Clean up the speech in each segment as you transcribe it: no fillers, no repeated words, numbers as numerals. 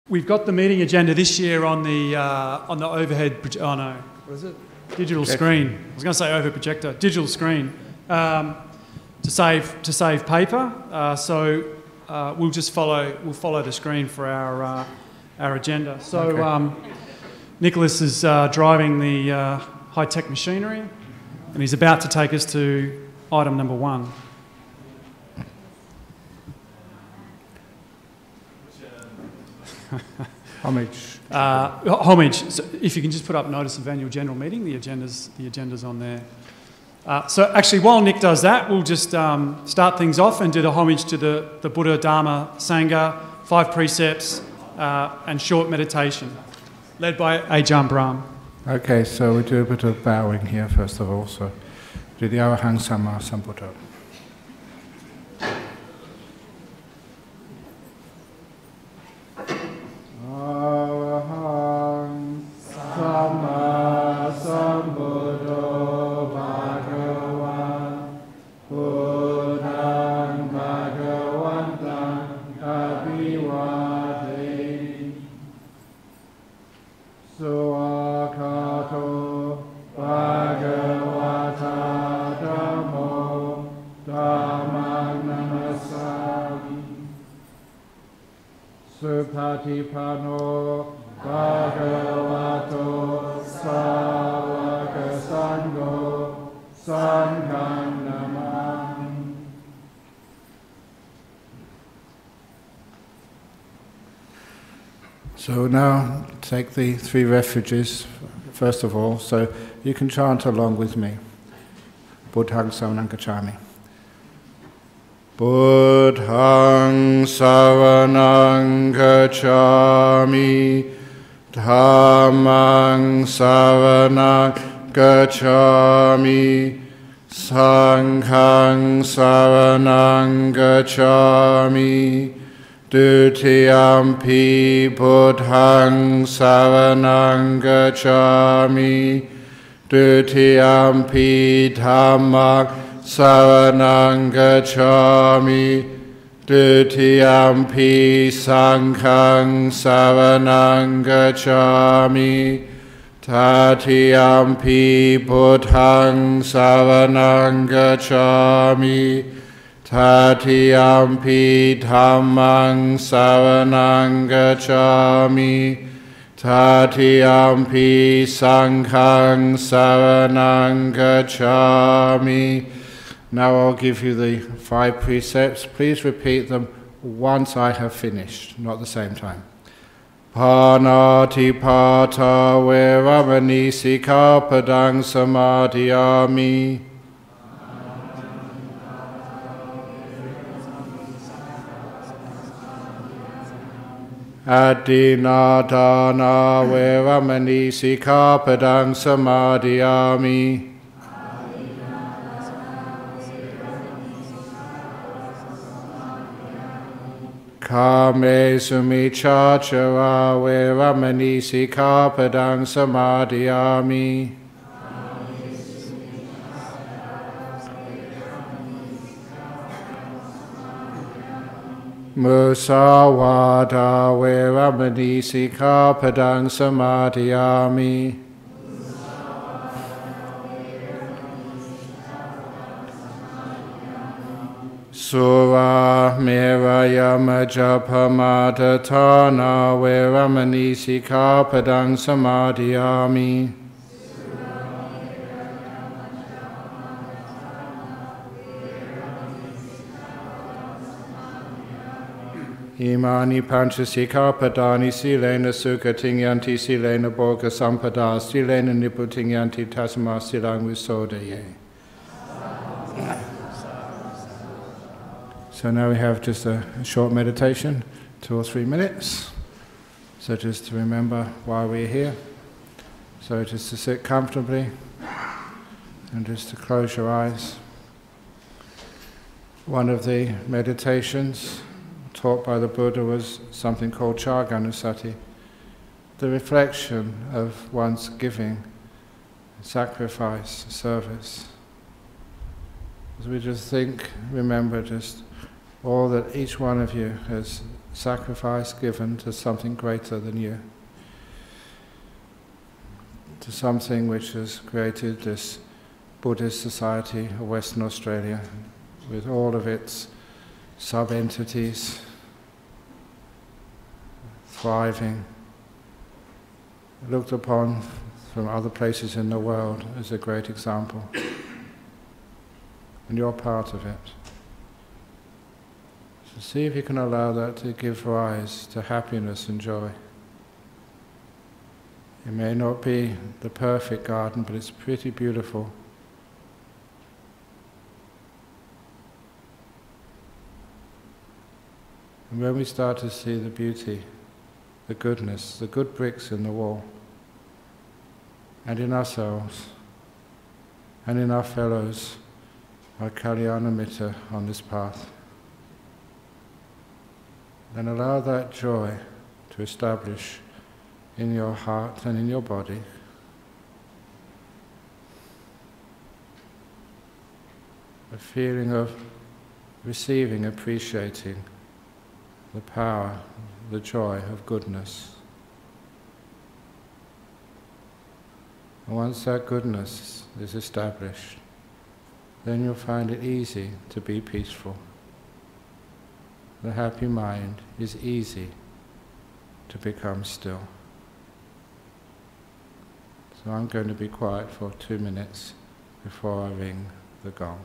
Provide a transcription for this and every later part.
We've got the meeting agenda this year on the overhead, what is it? Digital screen. I was going to say overhead projector, digital screen, to save paper. So we'll just follow the screen for our agenda. So okay. Nicholas is driving the high-tech machinery, and he's about to take us to item number 1. Homage. Homage. So if you can just put up notice of annual general meeting, the agenda's on there. So actually, while Nick does that, we'll just start things off and do the homage to the Buddha, Dharma, Sangha, 5 precepts, and short meditation, led by Ajahn Brahm. Okay, so we do a bit of bowing here first of all. So do the Arahang Samma Sambuddha. Supatipano Bhagavato Sāvaka Sangho Sanghang Namami. So now take the 3 refuges first of all, so you can chant along with me. Buddhaṃ Saranang Gacchāmi. Buddhaṃ Saranang Gacchāmi, Dhammaṃ Saranang Gacchāmi, Sanghaṃ Saranang Gacchāmi, Dutiyampi Buddhaṃ Saranang Gacchāmi, Dutiyampi Dhammaṃ Saranang Gacchāmi, Dutiyampi Sanghaṃ Saranang Gacchāmi, Tatiyampi Buddhaṃ Saranang Gacchāmi, Tatiyampi Dhammaṃ Saranang Gacchāmi, Tatiyampi Sanghaṃ Saranang Gacchāmi. Now I'll give you the 5 precepts. Please repeat them once I have finished, not at the same time. Pāṇātipātā veramani sikkhapadang samadhiyāmi. Adinādāna veramani sikkhapadang samadhiyāmi. Kāme sumicchācara veramani sikkhapadang samadhiyāmi. Musāvādā veramani sikkhapadang samadhiyāmi. Sura meraya majapamadatana veramani sikkhapadang samadhiyāmi. Imani pancha sikkhapadani silena sukhatingyanti silena bhoga sampada silena niputingyanti tasma silang visodaye. So now we have just a short meditation, 2 or 3 minutes. So just to remember why we're here. So just to sit comfortably and just to close your eyes. One of the meditations taught by the Buddha was something called Chāganusati, the reflection of one's giving, sacrifice, service. As we just think, remember just all that each one of you has sacrifice given to something greater than you, to something which has created this Buddhist society of Western Australia with all of its sub-entities thriving, looked upon from other places in the world as a great example. And you're part of it. So see if you can allow that to give rise to happiness and joy. It may not be the perfect garden, but it's pretty beautiful. And when we start to see the beauty, the goodness, the good bricks in the wall, and in ourselves, and in our fellows, our Kalyana Mitta on this path, then allow that joy to establish in your heart and in your body. A feeling of receiving, appreciating the power, the joy of goodness. And once that goodness is established, then you'll find it easy to be peaceful. The happy mind is easy to become still. So I'm going to be quiet for 2 minutes before I ring the gong.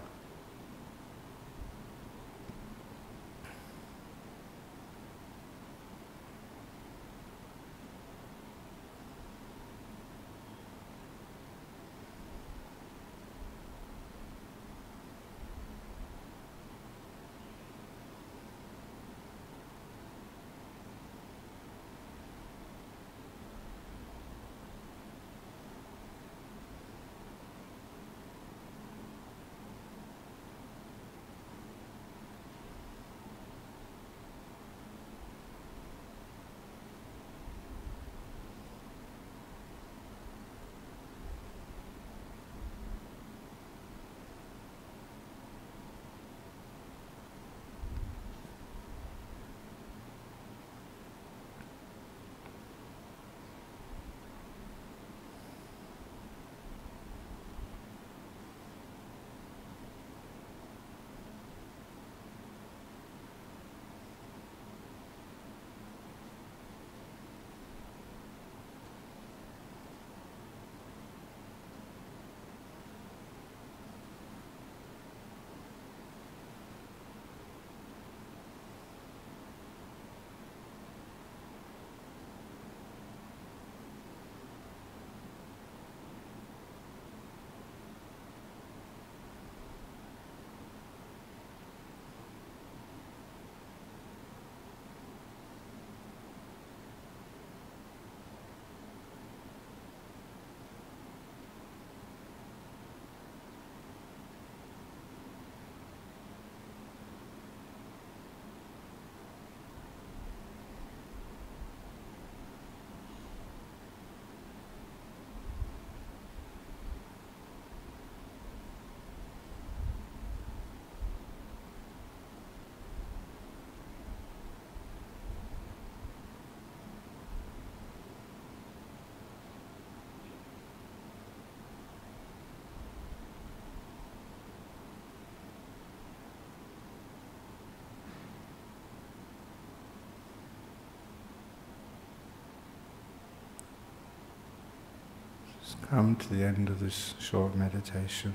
Come to the end of this short meditation.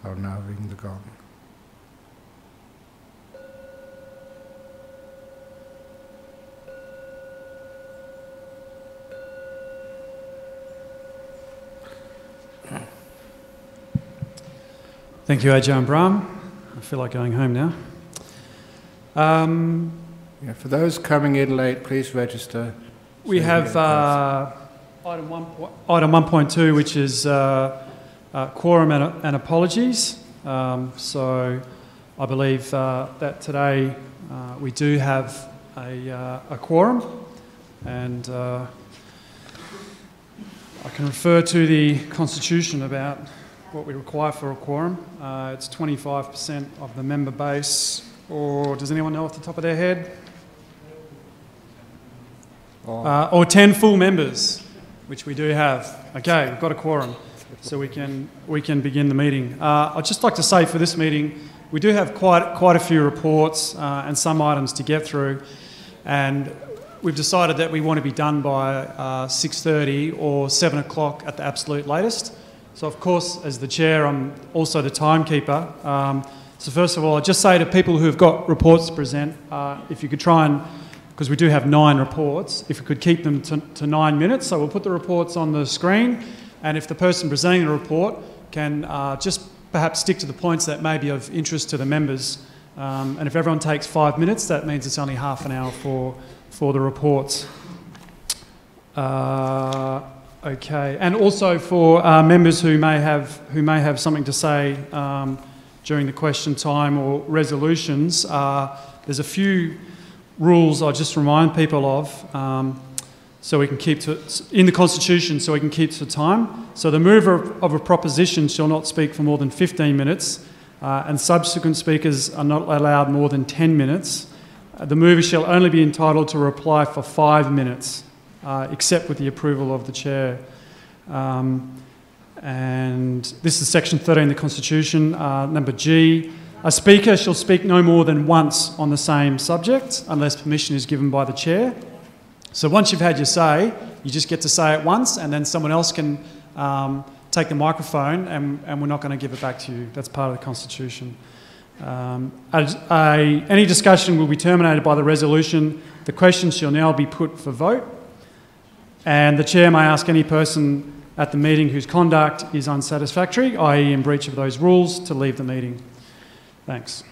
I'll now ring the gong. Thank you, Ajahn Brahm. I feel like going home now. For those coming in late, please register. We have item 1.2, which is quorum and apologies. So I believe that today we do have a quorum, and I can refer to the Constitution about what we require for a quorum. It's 25% of the member base, or does anyone know off the top of their head? Or 10 full members, which we do have. Okay, we've got a quorum, so we can begin the meeting. I'd just like to say for this meeting, we do have quite a few reports and some items to get through, and we've decided that we want to be done by 6:30 or 7 o'clock at the absolute latest. So of course, as the chair, I'm also the timekeeper. So first of all, I'd just say to people who've got reports to present, if you could try and, because we do have 9 reports, if we could keep them to 9 minutes. So we'll put the reports on the screen, and if the person presenting the report can just perhaps stick to the points that may be of interest to the members. And if everyone takes 5 minutes, that means it's only half an hour for the reports. Okay, and also for members who may have something to say during the question time or resolutions, there's a few rules I'll just remind people of, so we can keep to in the Constitution, so we can keep to time. So the mover of a proposition shall not speak for more than 15 minutes, and subsequent speakers are not allowed more than 10 minutes. The mover shall only be entitled to reply for 5 minutes, except with the approval of the chair. And this is section 13 of the Constitution, number G. A speaker shall speak no more than once on the same subject, unless permission is given by the chair. So once you've had your say, you just get to say it once, and then someone else can take the microphone, and we're not going to give it back to you. That's part of the Constitution. Any discussion will be terminated by the resolution. The question shall now be put for vote, and the chair may ask any person at the meeting whose conduct is unsatisfactory, i.e. in breach of those rules, to leave the meeting. Thanks.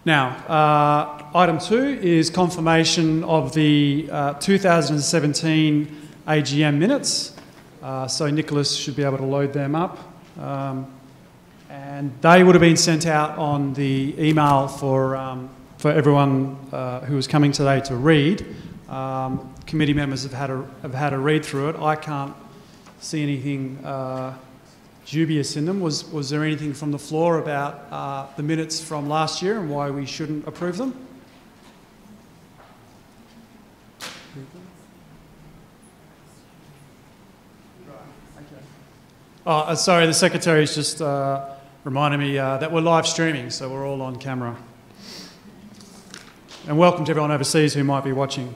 Now, item 2 is confirmation of the 2017 AGM minutes. So Nicholas should be able to load them up. And they would have been sent out on the email for everyone who was coming today to read. Committee members have had a read through it. I can't see anything dubious in them. Was there anything from the floor about the minutes from last year and why we shouldn't approve them? Oh, sorry, the secretary's just reminded me that we're live streaming, so we're all on camera. And welcome to everyone overseas who might be watching.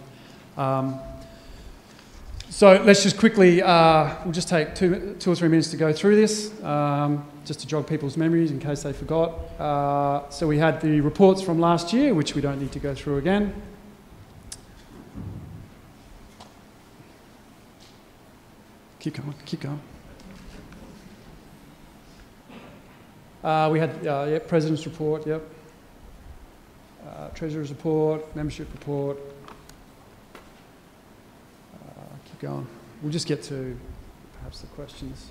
So let's just quickly, we'll just take 2 or 3 minutes to go through this, just to jog people's memories in case they forgot. So we had the reports from last year, which we don't need to go through again. Keep going. We had, President's report, yep. Treasurer's report, membership report. Keep going. We'll just get to perhaps the questions.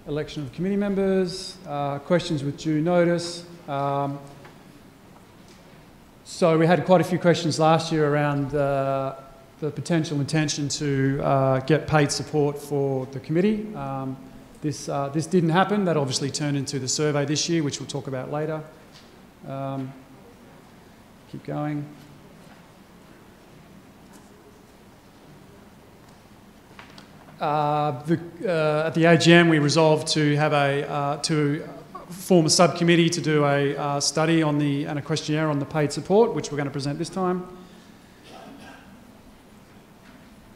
Election of committee members, questions with due notice. So we had quite a few questions last year around the potential intention to get paid support for the committee. This didn't happen. That obviously turned into the survey this year, which we'll talk about later. Keep going. At the AGM, we resolved to have to form a subcommittee to do a study on and a questionnaire on the paid support, which we're going to present this time.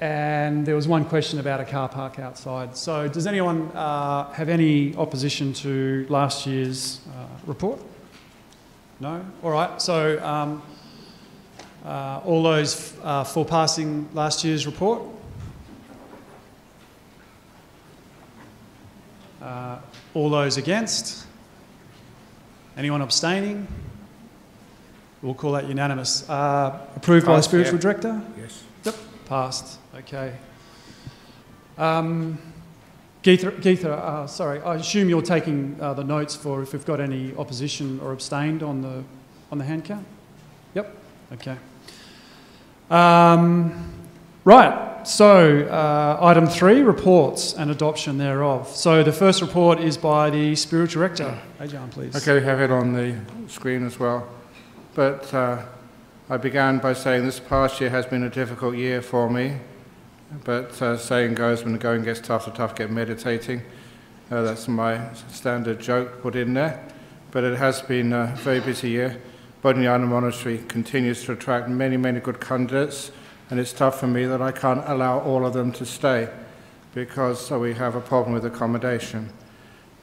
And there was one question about a car park outside. So does anyone have any opposition to last year's report? No? All right. So all those for passing last year's report? All those against? Anyone abstaining? We'll call that unanimous. Approved by the Spiritual Director? Yes. Yep, passed. Okay. Geetha, sorry, I assume you're taking the notes for if we've got any opposition or abstained on the hand count? Yep. Okay. Right. so item 3, reports and adoption thereof. So the first report is by the Spiritual Director. AGM, please. Okay, we have it on the screen as well. But I began by saying this past year has been a difficult year for me. But saying goes, when the going gets tough, the tough get meditating. That's my standard joke put in there. But it has been a very busy year. Bodhinyana Monastery continues to attract many, many good candidates. And it's tough for me that I can't allow all of them to stay because we have a problem with accommodation.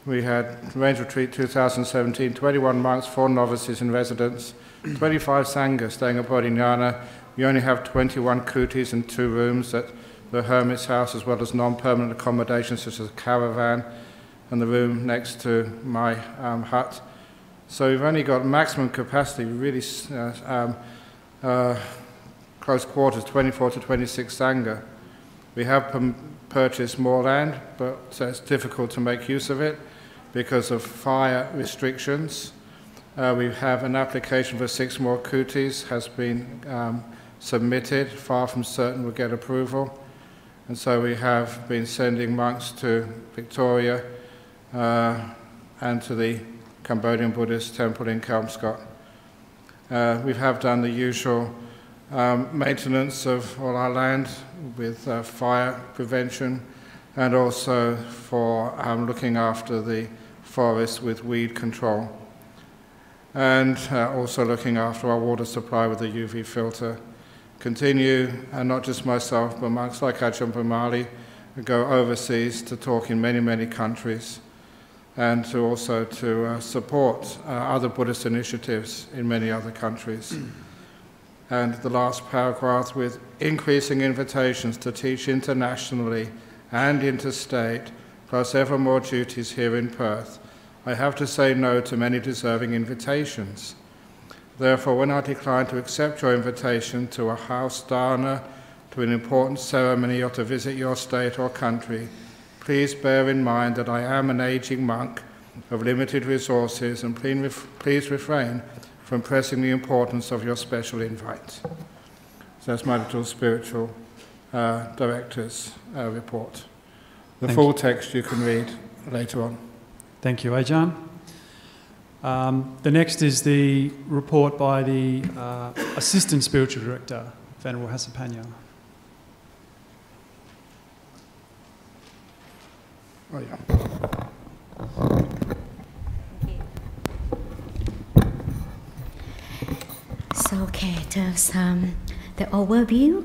We had Range Retreat 2017, 21 monks, 4 novices in residence, 25 sanghas staying at Bodhinyana. We only have 21 kutis and 2 rooms at the Hermit's house, as well as non-permanent accommodation such as a caravan and the room next to my hut. So we've only got maximum capacity, really close quarters, 24 to 26 sangha. We have purchased more land, but it's difficult to make use of it because of fire restrictions. We have an application for 6 more kutis, has been submitted, far from certain we'll get approval. And so we have been sending monks to Victoria and to the Cambodian Buddhist temple in Kelmscott. We have done the usual maintenance of all our land with fire prevention and also for looking after the forest with weed control and also looking after our water supply with a UV filter. Continue, and not just myself, but monks like Ajahn Brahmali go overseas to talk in many, many countries and to also to support other Buddhist initiatives in many other countries. And the last paragraph, with increasing invitations to teach internationally and interstate, plus ever more duties here in Perth, I have to say no to many deserving invitations. Therefore, when I decline to accept your invitation to a house dharna, to an important ceremony, or to visit your state or country, please bear in mind that I am an aging monk of limited resources, and please refrain from pressing the importance of your special invite. So that's my little spiritual director's report. The full text you can read later on. Thank you, Ajahn. The next is the report by the Assistant Spiritual Director, Venerable Hasapanya. Oh, yeah. So, okay, there's the overview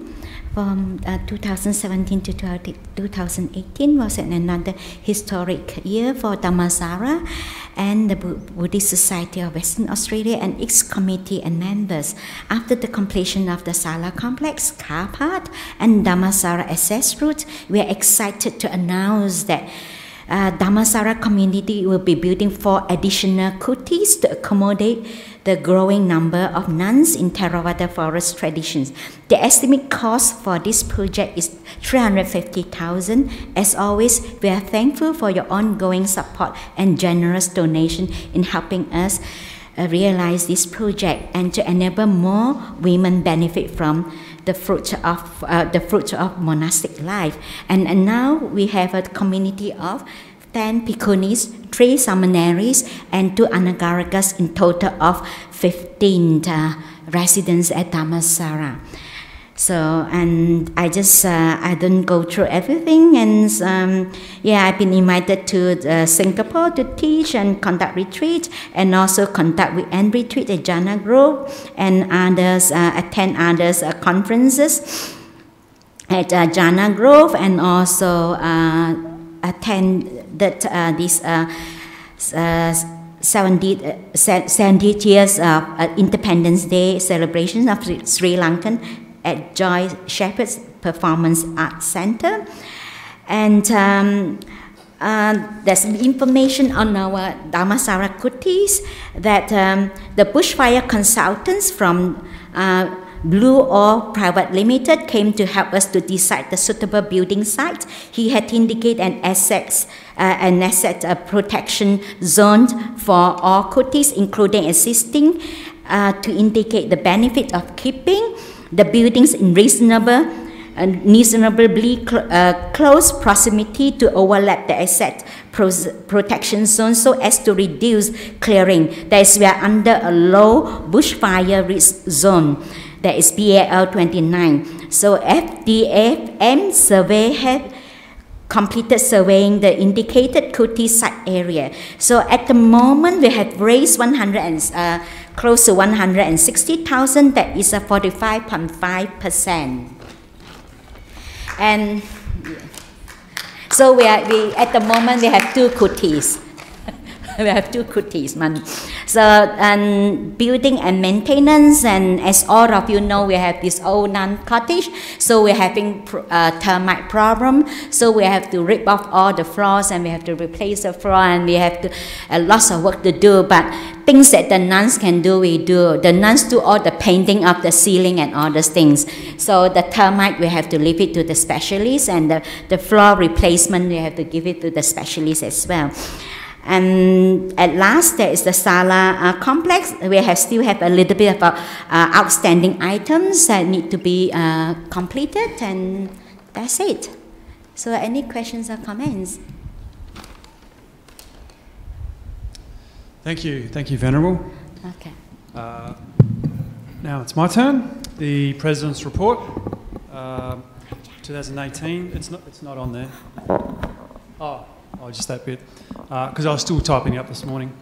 from 2017 to 2018 was another historic year for Dhammasara and the Buddhist Society of Western Australia and its committee and members. After the completion of the Sala Complex, car park, and Dhammasara access route, we are excited to announce that Dhammasara community will be building 4 additional kutis to accommodate the growing number of nuns in Theravada forest traditions. The estimate cost for this project is $350,000. As always, we are thankful for your ongoing support and generous donation in helping us realize this project and to enable more women benefit from the fruit of monastic life. And now we have a community of 10 bhikkhunis, 3 seminaries, and 2 anagarikas, in total of 15 residents at Dhammasara. So, and I just, I don't go through everything, and yeah, I've been invited to Singapore to teach and conduct retreat, and also conduct weekend retreat at Jhana Grove, and others, attend others conferences at Jhana Grove, and also attend this 70th years of Independence Day celebration of Sri Lankan at Joy Shepherd's Performance Arts Center. And there's information on our Dhammasara kutis that the bushfire consultants from Blue Oil Private Limited came to help us to decide the suitable building site. He had indicated an asset protection zone for all kutis, including existing, to indicate the benefit of keeping the buildings in reasonable reasonably close proximity to overlap the asset protection zone so as to reduce clearing. That is, we are under a low bushfire risk zone. That is BAL 29. So FDFM survey had completed surveying the indicated Kuti site area. So at the moment, we have raised close to 160,000. That is a 45.5%. And so at the moment we have 2 Kutis. We have 2 Kutis, man. So, and building and maintenance, and as all of you know, we have this old non-cottage, so we're having termite problem, so we have to rip off all the floors, and we have to replace the floor, and we have to, lots of work to do, but things that the nuns can do, we do. The nuns do all the painting of the ceiling and all those things. So the termite, we have to leave it to the specialists, and the floor replacement, we have to give it to the specialists as well. And at last, there is the Sala complex. We still have a little bit of outstanding items that need to be completed, and that's it. So any questions or comments? Thank you, Venerable. Okay. Now it's my turn. The President's Report, 2018. It's not on there. Oh, just that bit, because I was still typing up this morning.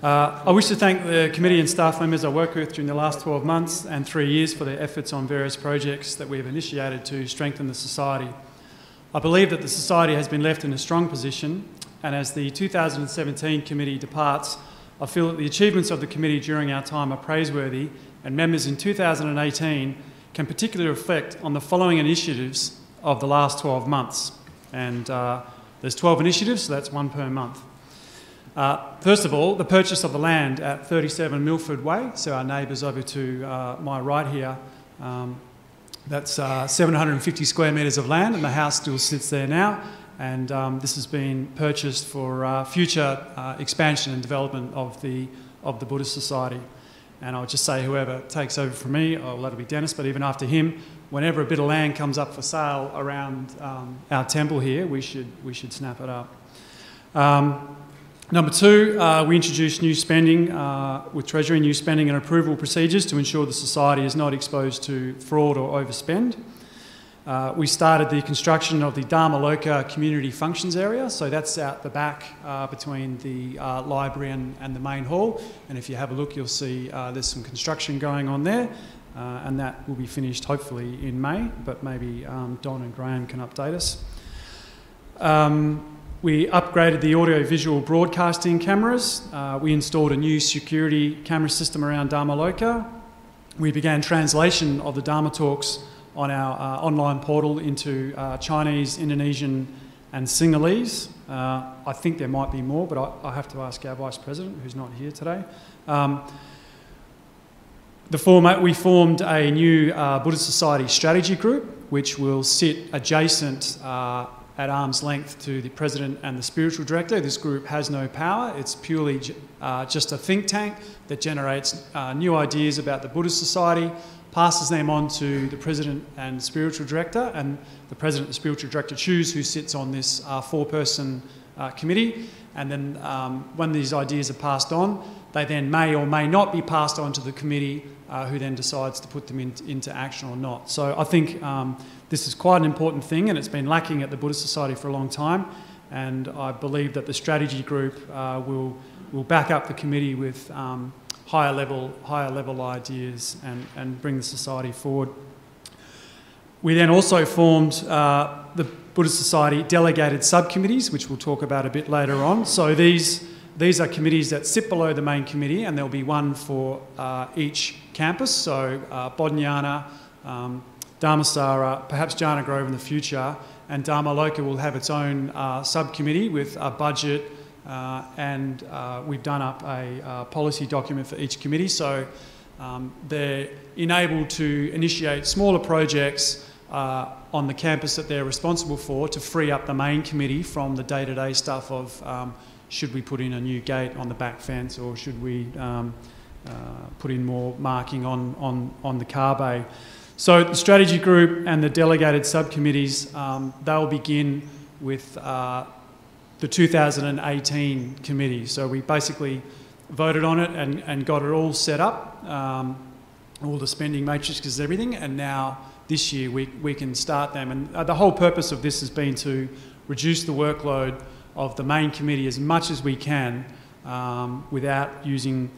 I wish to thank the committee and staff members I worked with during the last 12 months and 3 years for their efforts on various projects that we have initiated to strengthen the Society. I believe that the Society has been left in a strong position, and as the 2017 committee departs, I feel that the achievements of the committee during our time are praiseworthy, and members in 2018 can particularly reflect on the following initiatives of the last 12 months. And there's 12 initiatives, so that's 1 per month. First of all, the purchase of the land at 37 Milford Way, so our neighbours over to my right here. That's 750 square metres of land, and the house still sits there now. And this has been purchased for future expansion and development of the Buddhist Society. And I'll just say, whoever takes over from me, that'll be Dennis, but even after him, whenever a bit of land comes up for sale around our temple here, we should snap it up. Number 2, we introduced new spending with Treasury, new spending and approval procedures to ensure the Society is not exposed to fraud or overspend. We started the construction of the maloca community functions area, so that's out the back between the library and the main hall, and if you have a look you'll see there's some construction going on there, and that will be finished hopefully in May, but maybe Don and Graham can update us. We upgraded the audio-visual broadcasting cameras. We installed a new security camera system around Dharmaloka. We began translation of the Dharma talks on our online portal into Chinese, Indonesian and Sinhalese. I think there might be more, but I have to ask our Vice President, who's not here today. We formed a new Buddhist Society strategy group, which will sit adjacent at arm's length to the President and the Spiritual Director. This group has no power. It's purely just a think tank that generates new ideas about the Buddhist Society, passes them on to the President and Spiritual Director, and the President and the Spiritual Director choose who sits on this 4-person committee, and then when these ideas are passed on, they then may or may not be passed on to the committee, who then decides to put them into action or not. So I think this is quite an important thing, and it's been lacking at the Buddhist Society for a long time, and I believe that the strategy group will back up the committee with higher level ideas and bring the Society forward. We then also formed the Buddhist Society delegated subcommittees, which we'll talk about a bit later on. So these are committees that sit below the main committee, and there'll be one for each campus. So Bodhinyana, Dharmasara, perhaps Jhana Grove in the future, and Dharmaloka will have its own subcommittee with a budget, and we've done up a policy document for each committee. So they're enabled to initiate smaller projects on the campus that they're responsible for to free up the main committee from the day-to-day stuff of should we put in a new gate on the back fence, or should we put in more marking on the car bay. So the strategy group and the delegated subcommittees, they'll begin with the 2018 committee. So we basically voted on it and got it all set up, all the spending matrices, everything, and now this year we can start them. And the whole purpose of this has been to reduce the workload of the main committee as much as we can without using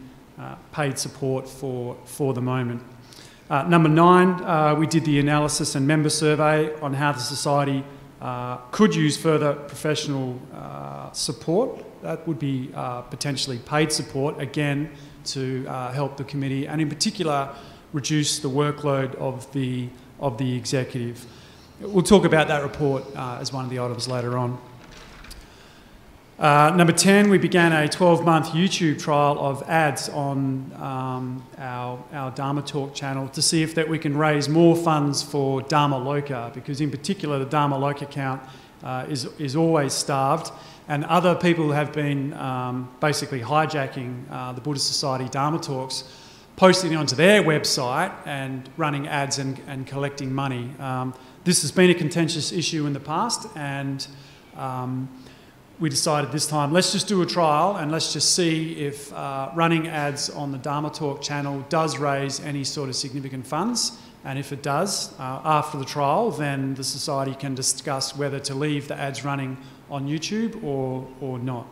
paid support for the moment. Number 9, we did the analysis and member survey on how the society could use further professional support. That would be potentially paid support, again, to help the committee, and in particular, reduce the workload of the executive. We'll talk about that report as one of the items later on. Number 10, we began a 12-month YouTube trial of ads on our Dharma Talk channel to see if that we can raise more funds for Dharma Loka, because in particular the Dharma Loka account is always starved, and other people have been basically hijacking the Buddhist Society Dharma Talks, posting it onto their website and running ads and collecting money. This has been a contentious issue in the past, and we decided this time, let's just do a trial and let's just see if running ads on the Dharma Talk channel does raise any sort of significant funds. And if it does, after the trial, then the Society can discuss whether to leave the ads running on YouTube or not.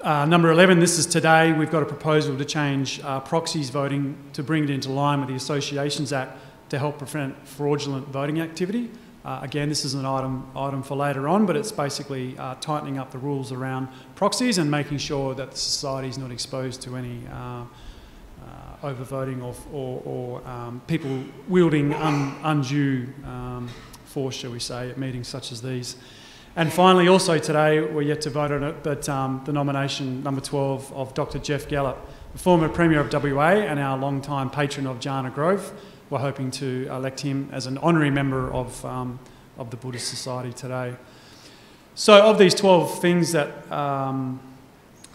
Number 11, this is today. We've got a proposal to change proxies voting to bring it into line with the Associations Act to help prevent fraudulent voting activity. Again, this is an item for later on, but it's basically tightening up the rules around proxies and making sure that the society is not exposed to any overvoting or people wielding undue force, shall we say, at meetings such as these. And finally, also today, we're yet to vote on it, but the nomination, number 12, of Dr. Jeff Gallop, the former Premier of WA and our long-time patron of Jhana Grove. We're hoping to elect him as an honorary member of the Buddhist Society today. So of these 12 things that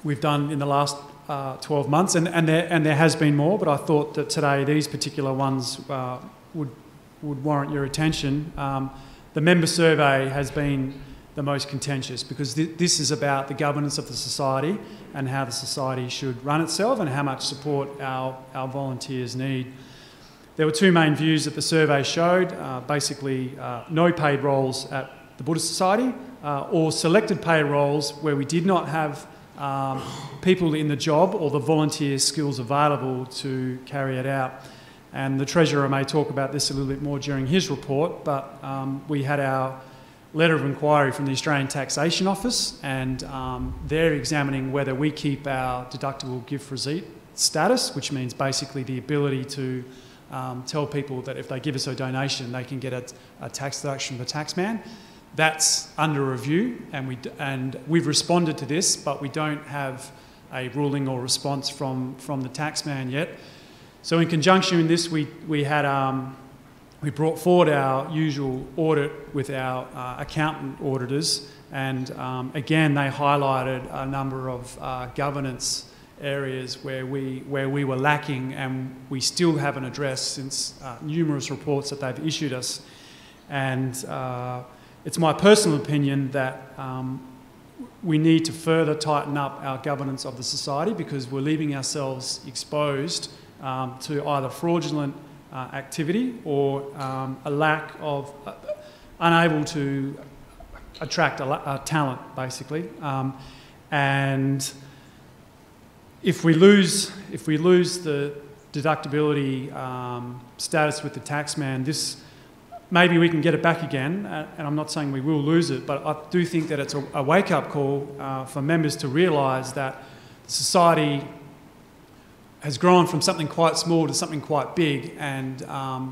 we've done in the last 12 months, and there has been more, but I thought that today these particular ones would warrant your attention. The member survey has been the most contentious because this is about the governance of the society and how the society should run itself and how much support our volunteers need. There were two main views that the survey showed, basically no paid roles at the Buddhist Society or selected paid roles where we did not have people in the job or the volunteer skills available to carry it out. And the Treasurer may talk about this a little bit more during his report, but we had our letter of inquiry from the Australian Taxation Office, and they're examining whether we keep our deductible gift receipt status, which means basically the ability to tell people that if they give us a donation, they can get a tax deduction for the taxman. That's under review, and we've responded to this, but we don't have a ruling or response from the taxman yet. So in conjunction with this, we brought forward our usual audit with our accountant auditors, and again they highlighted a number of governance areas where we were lacking, and we still haven't addressed since numerous reports that they've issued us. And it's my personal opinion that we need to further tighten up our governance of the society because we're leaving ourselves exposed to either fraudulent activity or a lack of, unable to attract a talent, basically. And if we lose the deductibility status with the taxman, maybe we can get it back again, and I'm not saying we will lose it, but I do think that it's a wake-up call for members to realise that the society has grown from something quite small to something quite big, and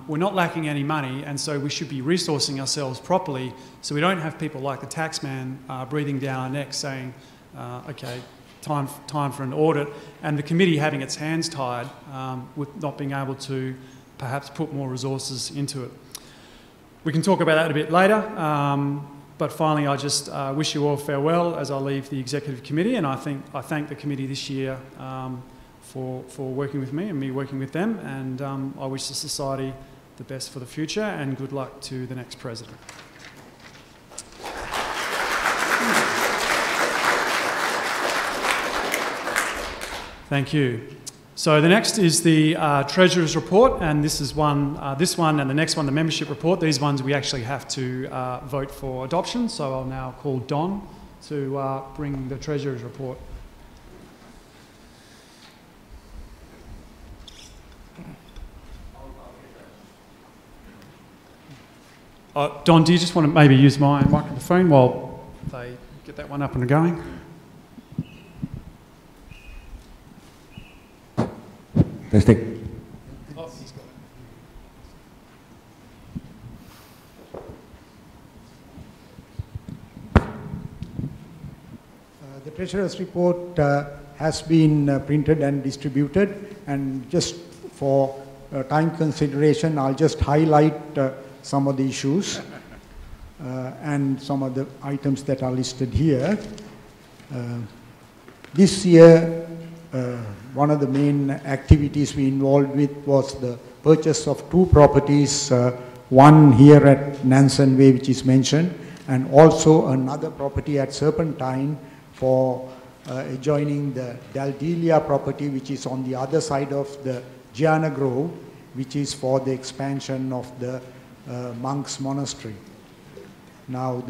we're not lacking any money, and so we should be resourcing ourselves properly so we don't have people like the taxman breathing down our necks saying, okay, time for an audit, and the committee having its hands tied with not being able to perhaps put more resources into it. We can talk about that a bit later, but finally I just wish you all farewell as I leave the Executive Committee, and I thank the committee this year for working with me and me working with them, and I wish the Society the best for the future, and good luck to the next president. Thank you. So the next is the Treasurer's Report, and this is this one and the next one, the Membership Report. These ones we actually have to vote for adoption, so I'll now call Don to bring the Treasurer's Report. Don, do you just want to maybe use my microphone while they get that one up and going? Testing. Oh, he's got it. The Treasurer's Report has been printed and distributed, and just for time consideration, I'll just highlight some of the issues and some of the items that are listed here. This year, one of the main activities we involved with was the purchase of 2 properties, one here at Nansen Way, which is mentioned, and also another property at Serpentine for adjoining the Daldelia property, which is on the other side of the Giana Grove, which is for the expansion of the monks' monastery. Now,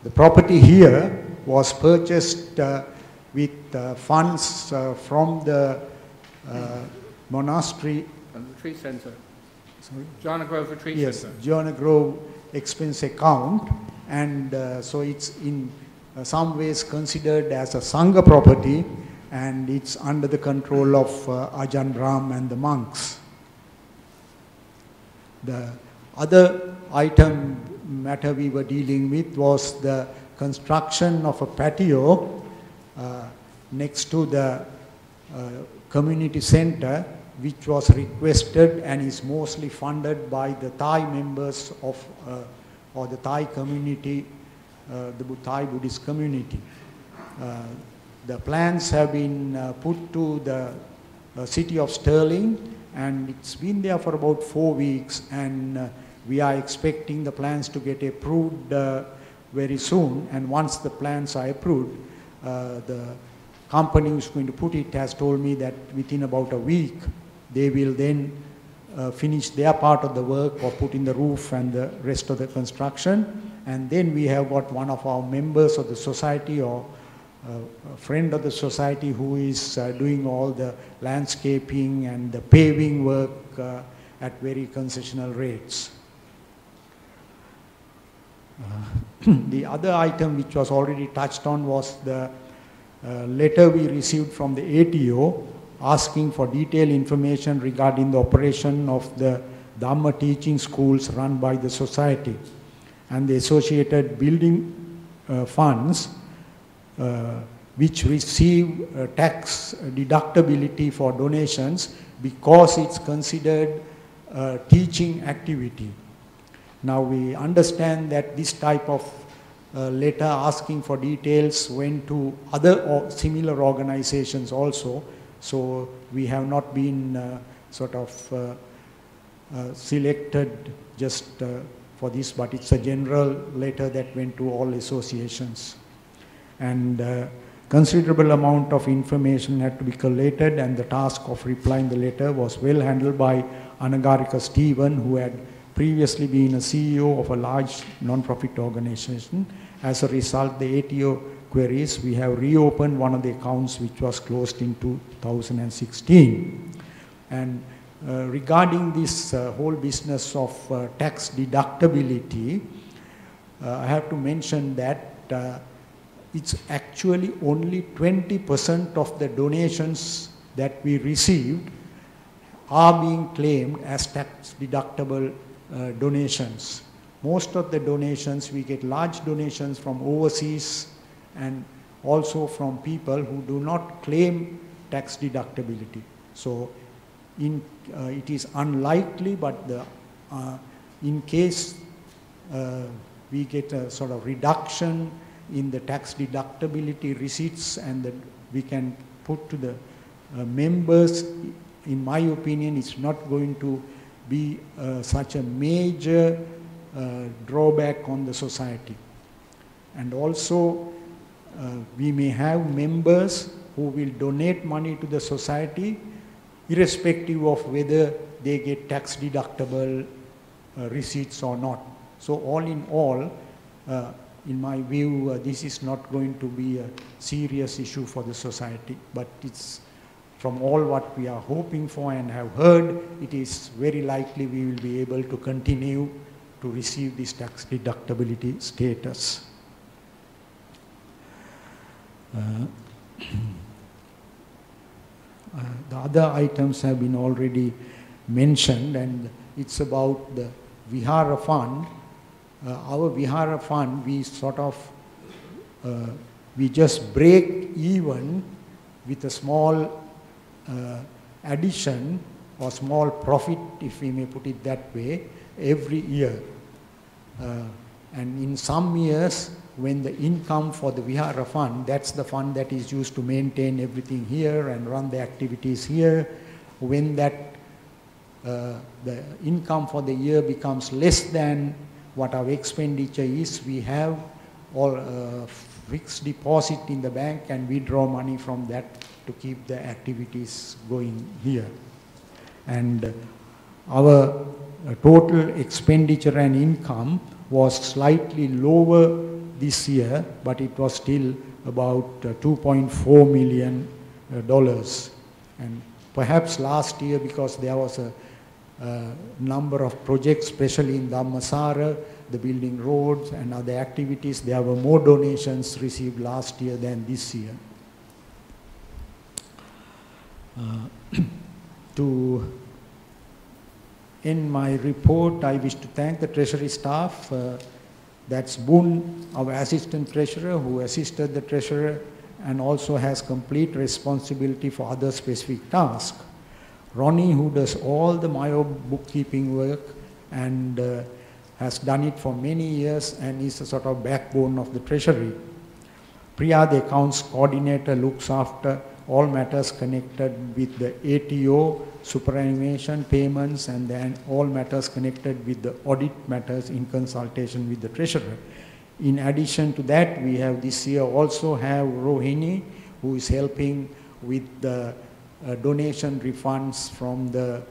the property here was purchased with funds from the monastery. And the retreat centre. Sorry? Giana Grove Retreat Yes, Centre. Giana Grove expense account, and so it's in some ways considered as a Sangha property, and it's under the control of Ajahn Brahm and the monks. The other matter we were dealing with was the construction of a patio next to the community center, which was requested and is mostly funded by the Thai members of or the Thai community, the Thai Buddhist community. The plans have been put to the city of Stirling, and it's been there for about 4 weeks, and we are expecting the plans to get approved very soon. And once the plans are approved, the company who's going to put it has told me that within about a week they will then finish their part of the work, or put in the roof and the rest of the construction. And then we have got one of our members of the society, or a friend of the society, who is doing all the landscaping and the paving work at very concessional rates. The other item which was already touched on was the letter we received from the ATO asking for detailed information regarding the operation of the Dhamma teaching schools run by the society and the associated building funds which receive tax deductibility for donations because it's considered a teaching activity. Now we understand that this type of letter asking for details went to other similar organizations also, so we have not been selected just for this, but it's a general letter that went to all associations. And considerable amount of information had to be collated, and the task of replying the letter was well handled by Anagarika Stephen, who had previously been a CEO of a large non-profit organization. As a result, the ATO queries, we have reopened one of the accounts which was closed in 2016. And regarding this whole business of tax deductibility, I have to mention that it's actually only 20% of the donations that we received are being claimed as tax deductible donations. Most of the donations, we get large donations from overseas and also from people who do not claim tax deductibility. So it is unlikely, but in case we get a sort of reduction in the tax deductibility receipts and that we can put to the members, in my opinion, it's not going to be such a major drawback on the society. And also, we may have members who will donate money to the society irrespective of whether they get tax deductible receipts or not. So all in all, in my view, this is not going to be a serious issue for the society, but it's from all what we are hoping for and have heard, it is very likely we will be able to continue to receive this tax deductibility status. The other items have been already mentioned, and it's about the Vihara Fund. Our Vihara Fund, we sort of, we just break even with a small addition or small profit, if we may put it that way, every year. And in some years, when the income for the Vihara Fund, that's the fund that is used to maintain everything here and run the activities here, when that the income for the year becomes less than what our expenditure is, we have all fixed deposit in the bank and we draw money from that to keep the activities going here. And our total expenditure and income was slightly lower this year, but it was still about $2.4 million. And perhaps last year, because there was a number of projects, especially in Dhammasara, the building roads and other activities, there were more donations received last year than this year. To end my report, I wish to thank the Treasury staff. That's Boon, our Assistant Treasurer, who assisted the Treasurer and also has complete responsibility for other specific tasks. Ronnie, who does all the Mayo bookkeeping work and has done it for many years and is a sort of backbone of the Treasury. Priya, the accounts coordinator, looks after all matters connected with the ATO, superannuation, payments, and then all matters connected with the audit matters in consultation with the Treasurer. In addition to that, we have this year also have Rohini, who is helping with the donation refunds from the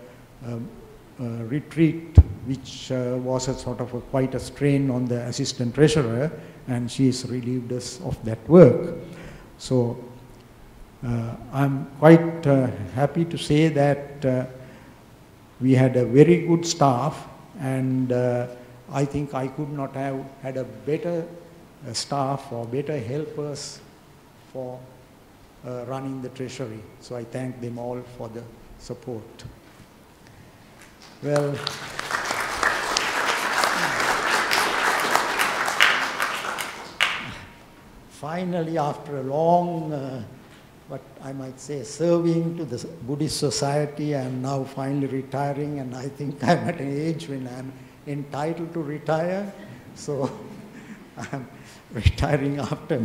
retreat, which was a sort of quite a strain on the Assistant Treasurer, and she has relieved us of that work. So I'm quite happy to say that we had a very good staff, and I think I could not have had a better staff or better helpers for running the Treasury. So I thank them all for the support. Well, finally, after a long what I might say, serving to the Buddhist society, I am now finally retiring, and I think I'm at an age when I'm entitled to retire. So I'm retiring after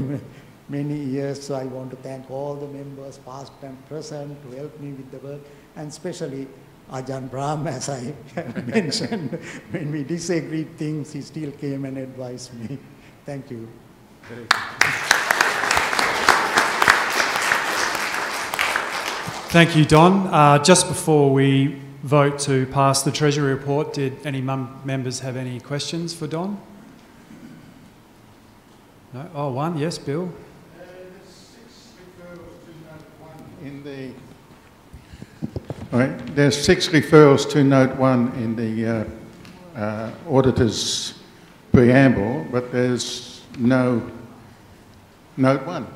many years, so I want to thank all the members, past and present, to help me with the work, and especially Ajahn Brahm, as I mentioned, when we disagreed things, he still came and advised me. Thank you. Thank you, Don. Just before we vote to pass the Treasury report, did any members have any questions for Don? No? Oh, one. Yes, Bill. There's 6 referrals to note 1 in the auditor's preamble, but there's no note 1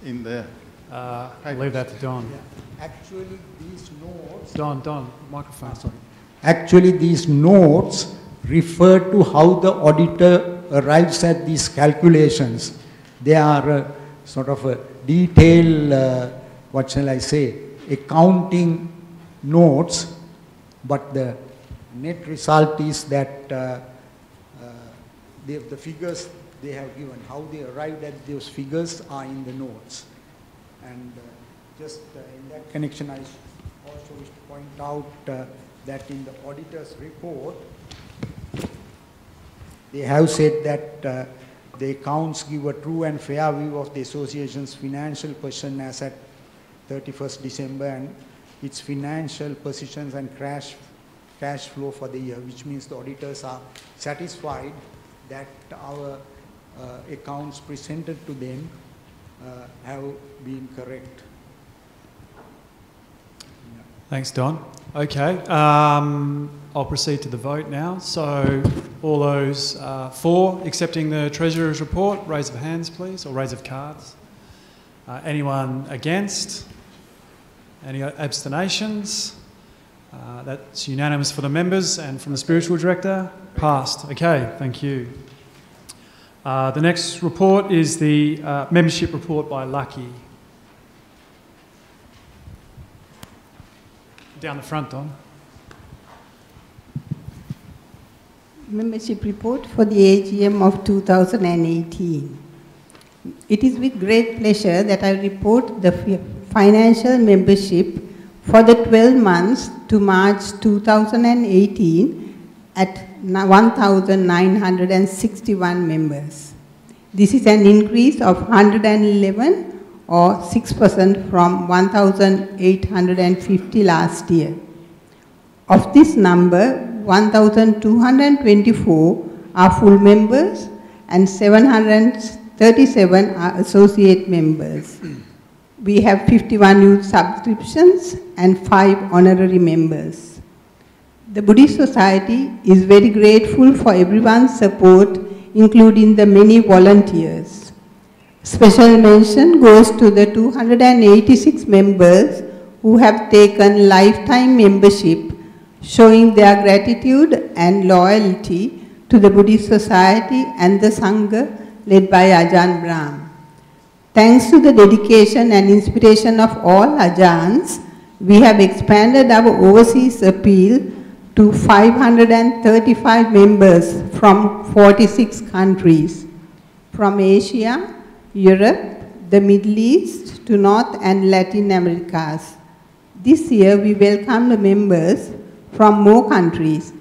in the I'll leave that to Don. Yeah. Actually, these notes... Don, microphone. Sorry. Actually, these notes refer to how the auditor arrives at these calculations. They are sort of a detailed, what shall I say, accounting notes, but the net result is that the figures they have given, how they arrived at those figures are in the notes. And just in that connection, I also wish to point out that in the auditor's report, they have said that the accounts give a true and fair view of the association's financial position as at 31st December and its financial positions and cash flow for the year, which means the auditors are satisfied that our accounts presented to them have been correct. Thanks, Don. Okay, I'll proceed to the vote now. So all those for accepting the Treasurer's report, raise of hands please, or raise of cards. Anyone against? Any abstentions? That's unanimous for the members and from the Spiritual Director. Passed. Okay, thank you. The next report is the membership report by Lucky. Down the front, Don. Membership report for the AGM of 2018. It is with great pleasure that I report the financial membership for the 12 months to March 2018 at 1,961 members. This is an increase of 111 or 6% from 1,850 last year. Of this number, 1,224 are full members and 737 are associate members. We have 51 youth subscriptions and 5 honorary members. The Buddhist Society is very grateful for everyone's support, including the many volunteers. Special mention goes to the 286 members who have taken lifetime membership, showing their gratitude and loyalty to the Buddhist Society and the Sangha led by Ajahn Brahm. Thanks to the dedication and inspiration of all Ajahns, we have expanded our overseas appeal to 535 members from 46 countries, from Asia, Europe, the Middle East to North and Latin Americas. This year we welcome the members from more countries.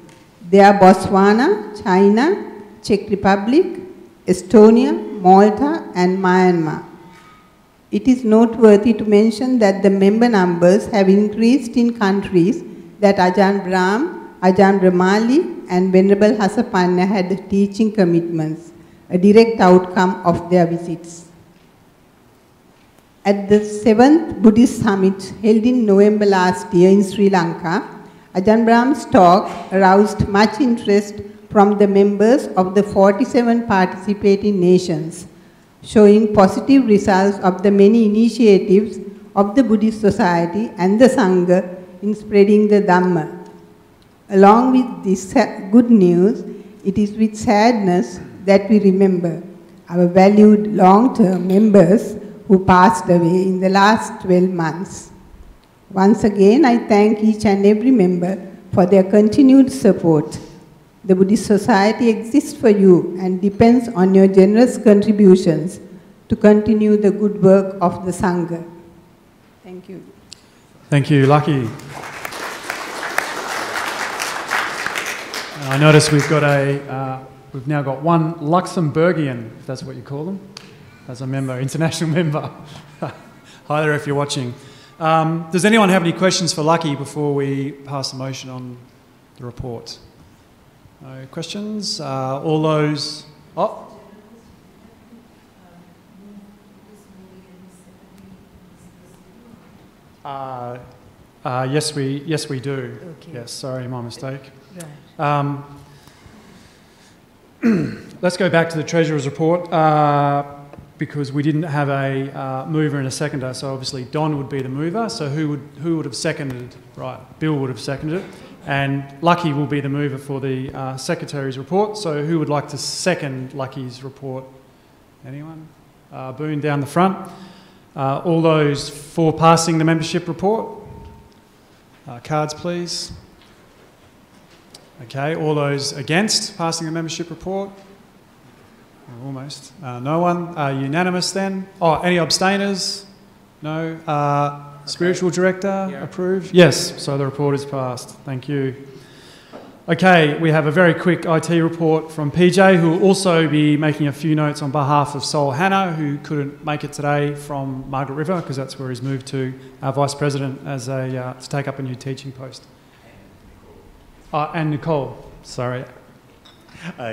They are Botswana, China, Czech Republic, Estonia, Malta and Myanmar. It is noteworthy to mention that the member numbers have increased in countries that Ajahn Brahm, Ajahn Brahmali and Venerable Hasapanna had teaching commitments, a direct outcome of their visits. At the 7th Buddhist Summit held in November last year in Sri Lanka, Ajahn Brahm's talk aroused much interest from the members of the 47 participating nations, showing positive results of the many initiatives of the Buddhist Society and the Sangha in spreading the Dhamma. Along with this good news, it is with sadness that we remember our valued long-term members who passed away in the last 12 months. Once again, I thank each and every member for their continued support. The Buddhist Society exists for you and depends on your generous contributions to continue the good work of the Sangha. Thank you. Thank you, Lucky. I notice we've now got one Luxembourgian, if that's what you call them, as a member, international member. Hi there if you're watching. Does anyone have any questions for Lucky before we pass the motion on the report? No questions? All those... Oh. Yes, we do. Okay. Yes, sorry, my mistake. Right. Let's go back to the Treasurer's report because we didn't have a mover and a seconder. So obviously Don would be the mover. So who would have seconded? Right, Bill would have seconded it, and Lucky will be the mover for the Secretary's report. So who would like to second Lucky's report? Anyone? Boone down the front. All those for passing the membership report? Cards, please. Okay, all those against passing the membership report? Almost. No one. Unanimous then? Oh, any abstainers? No. Spiritual Director, approved? Yes, so the report is passed. Thank you. Okay, we have a very quick IT report from PJ, who will also be making a few notes on behalf of Sol Hannah, who couldn't make it today from Margaret River, because that's where he's moved to, our Vice President, as to take up a new teaching post. And Nicole, sorry.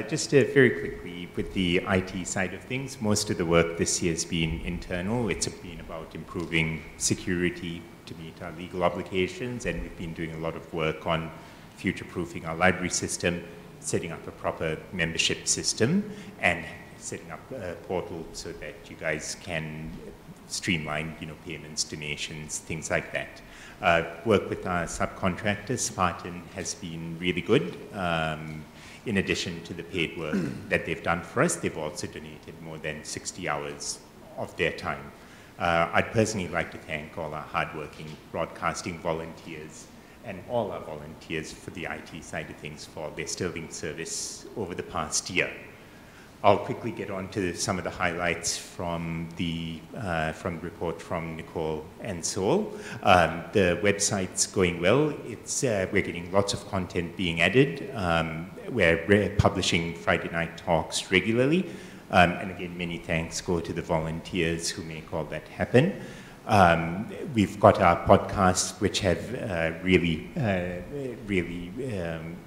Just very quickly, with the IT side of things, most of the work this year has been internal. It's been about improving security to meet our legal obligations, and we've been doing a lot of work on future-proofing our library system, setting up a proper membership system, and setting up a portal so that you guys can streamline, payments, donations, things like that. Work with our subcontractors, Spartan, has been really good. In addition to the paid work that they've done for us, they've also donated more than 60 hours of their time. I'd personally like to thank all our hardworking broadcasting volunteers and all our volunteers for the IT side of things for their sterling service over the past year. I'll quickly get on to some of the highlights from the report from Nicole and Sol. The website's going well. We're getting lots of content being added. We're publishing Friday night talks regularly. And again, many thanks go to the volunteers who make all that happen. We've got our podcasts, which have really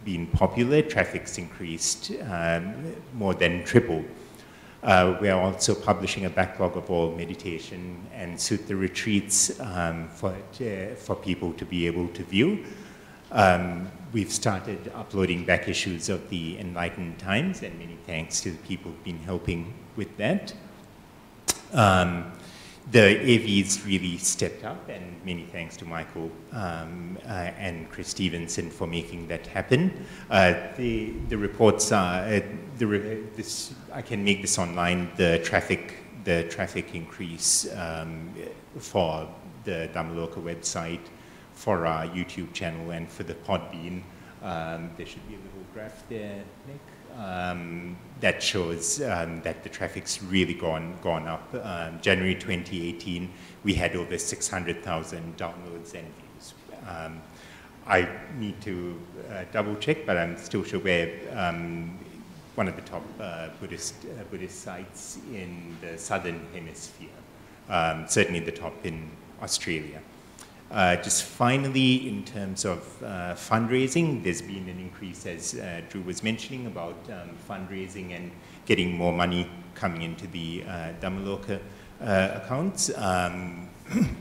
been popular. Traffic's increased more than triple. We're also publishing a backlog of all meditation and sutta retreats for people to be able to view. We've started uploading back issues of the Enlightened Times, and many thanks to the people who've been helping with that. The AV's really stepped up, and many thanks to Michael and Chris Stevenson for making that happen. The reports are, I can make this online, the traffic increase for the Maloca website, for our YouTube channel, and for the Podbean. There should be a little graph there, Nick. That shows that the traffic's really gone up. January 2018, we had over 600,000 downloads and views. I need to double check, but I'm still sure we're one of the top Buddhist sites in the Southern Hemisphere, certainly the top in Australia. Just finally, in terms of fundraising, there's been an increase, as Drew was mentioning, about fundraising and getting more money coming into the Maloca accounts.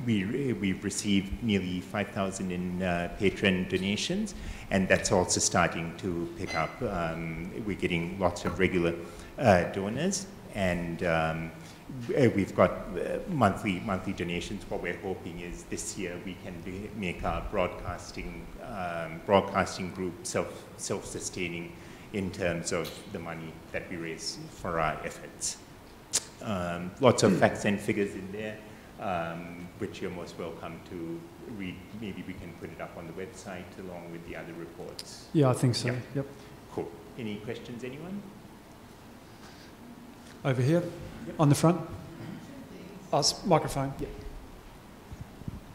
We've received nearly 5,000 in patron donations, and that's also starting to pick up. We're getting lots of regular donors, and we've got monthly donations. What we're hoping is this year we can make our broadcasting group self-sustaining in terms of the money that we raise for our efforts. Lots of facts and figures in there, which you're most welcome to read. Maybe we can put it up on the website along with the other reports. Yeah, I think so. Yep. Cool. Any questions, anyone? Over here, on the front. Microphone. Yeah.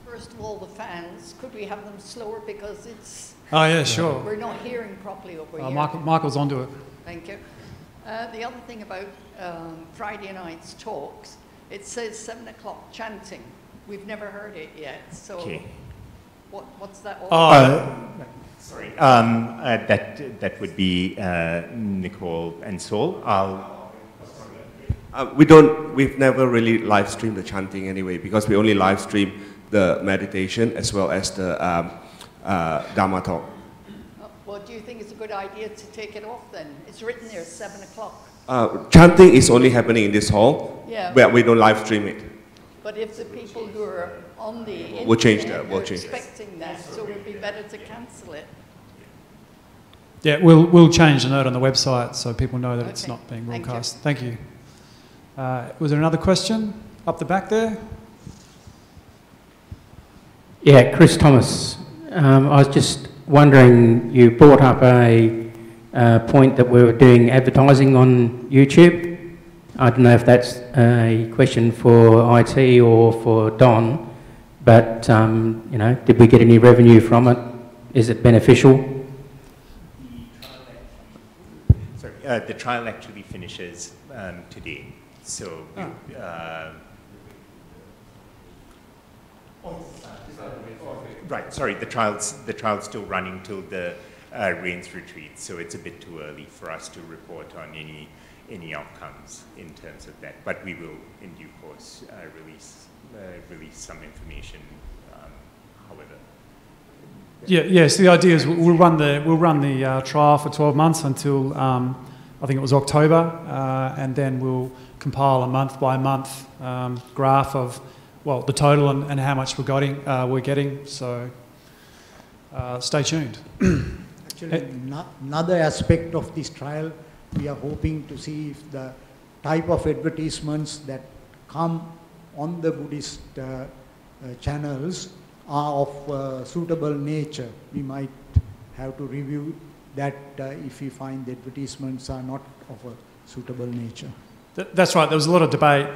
First of all, the fans, could we have them slower, because it's... Oh, yeah, sure. We're not hearing properly over here. Michael's onto it. Thank you. The other thing about Friday night's talks, it says 7 o'clock chanting. We've never heard it yet, so okay. What's that all about? Sorry. That would be Nicole and Sol. We've never really live streamed the chanting anyway, because we only live stream the meditation as well as the Dharma talk. Well, do you think it's a good idea to take it off then? It's written there, 7 o'clock. Chanting is only happening in this hall, where we don't live stream it. But if the people who are on the internet we'll change that. are expecting that, so it would be better to cancel it. Yeah, we'll change the note on the website so people know that it's not being broadcast. Thank you. Was there another question up the back there? Yeah, Chris Thomas. I was just wondering, you brought up a point that we were doing advertising on YouTube. I don't know if that's a question for IT or for Don, but, you know, did we get any revenue from it? Is it beneficial? Sorry, the trial actually finishes today. So, right, sorry, the trial's still running till the Rains retreat, so it's a bit too early for us to report on any outcomes in terms of that. But we will, in due course, release some information. However, yes. The idea is we'll run the trial for 12 months until I think it was October, and then we'll compile a month by month graph of the total and how much we're getting. So stay tuned. Actually, another aspect of this trial, we are hoping to see if the type of advertisements that come on the Buddhist channels are of suitable nature. We might have to review that if we find the advertisements are not of a suitable nature. That's right. There was a lot of debate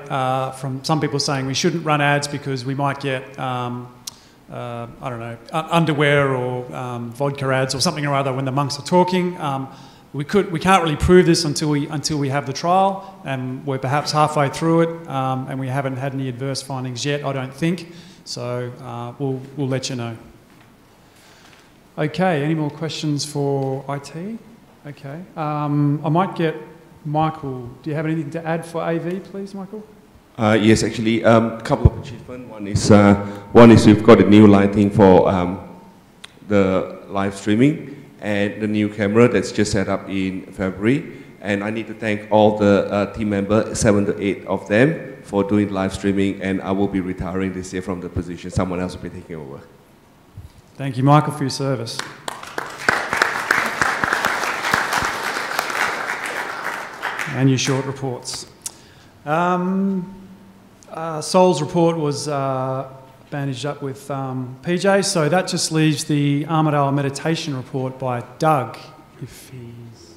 from some people saying we shouldn't run ads because we might get, I don't know, underwear or vodka ads or something or other when the monks are talking. We can't really prove this until we have the trial, and we're perhaps halfway through it, and we haven't had any adverse findings yet, I don't think. So we'll let you know. Okay, any more questions for IT? Okay, I might get Michael. Do you have anything to add for AV, please, Michael? Yes, actually, a couple of achievements. One is we've got a new lighting for the live streaming and the new camera that's just set up in February. And I need to thank all the team members, 7 to 8 of them, for doing live streaming. And I will be retiring this year from the position. Someone else will be taking over. Thank you, Michael, for your service. And your short reports. Sol's report was bandaged up with PJ, so that just leaves the Armidale meditation report by Doug, if he's...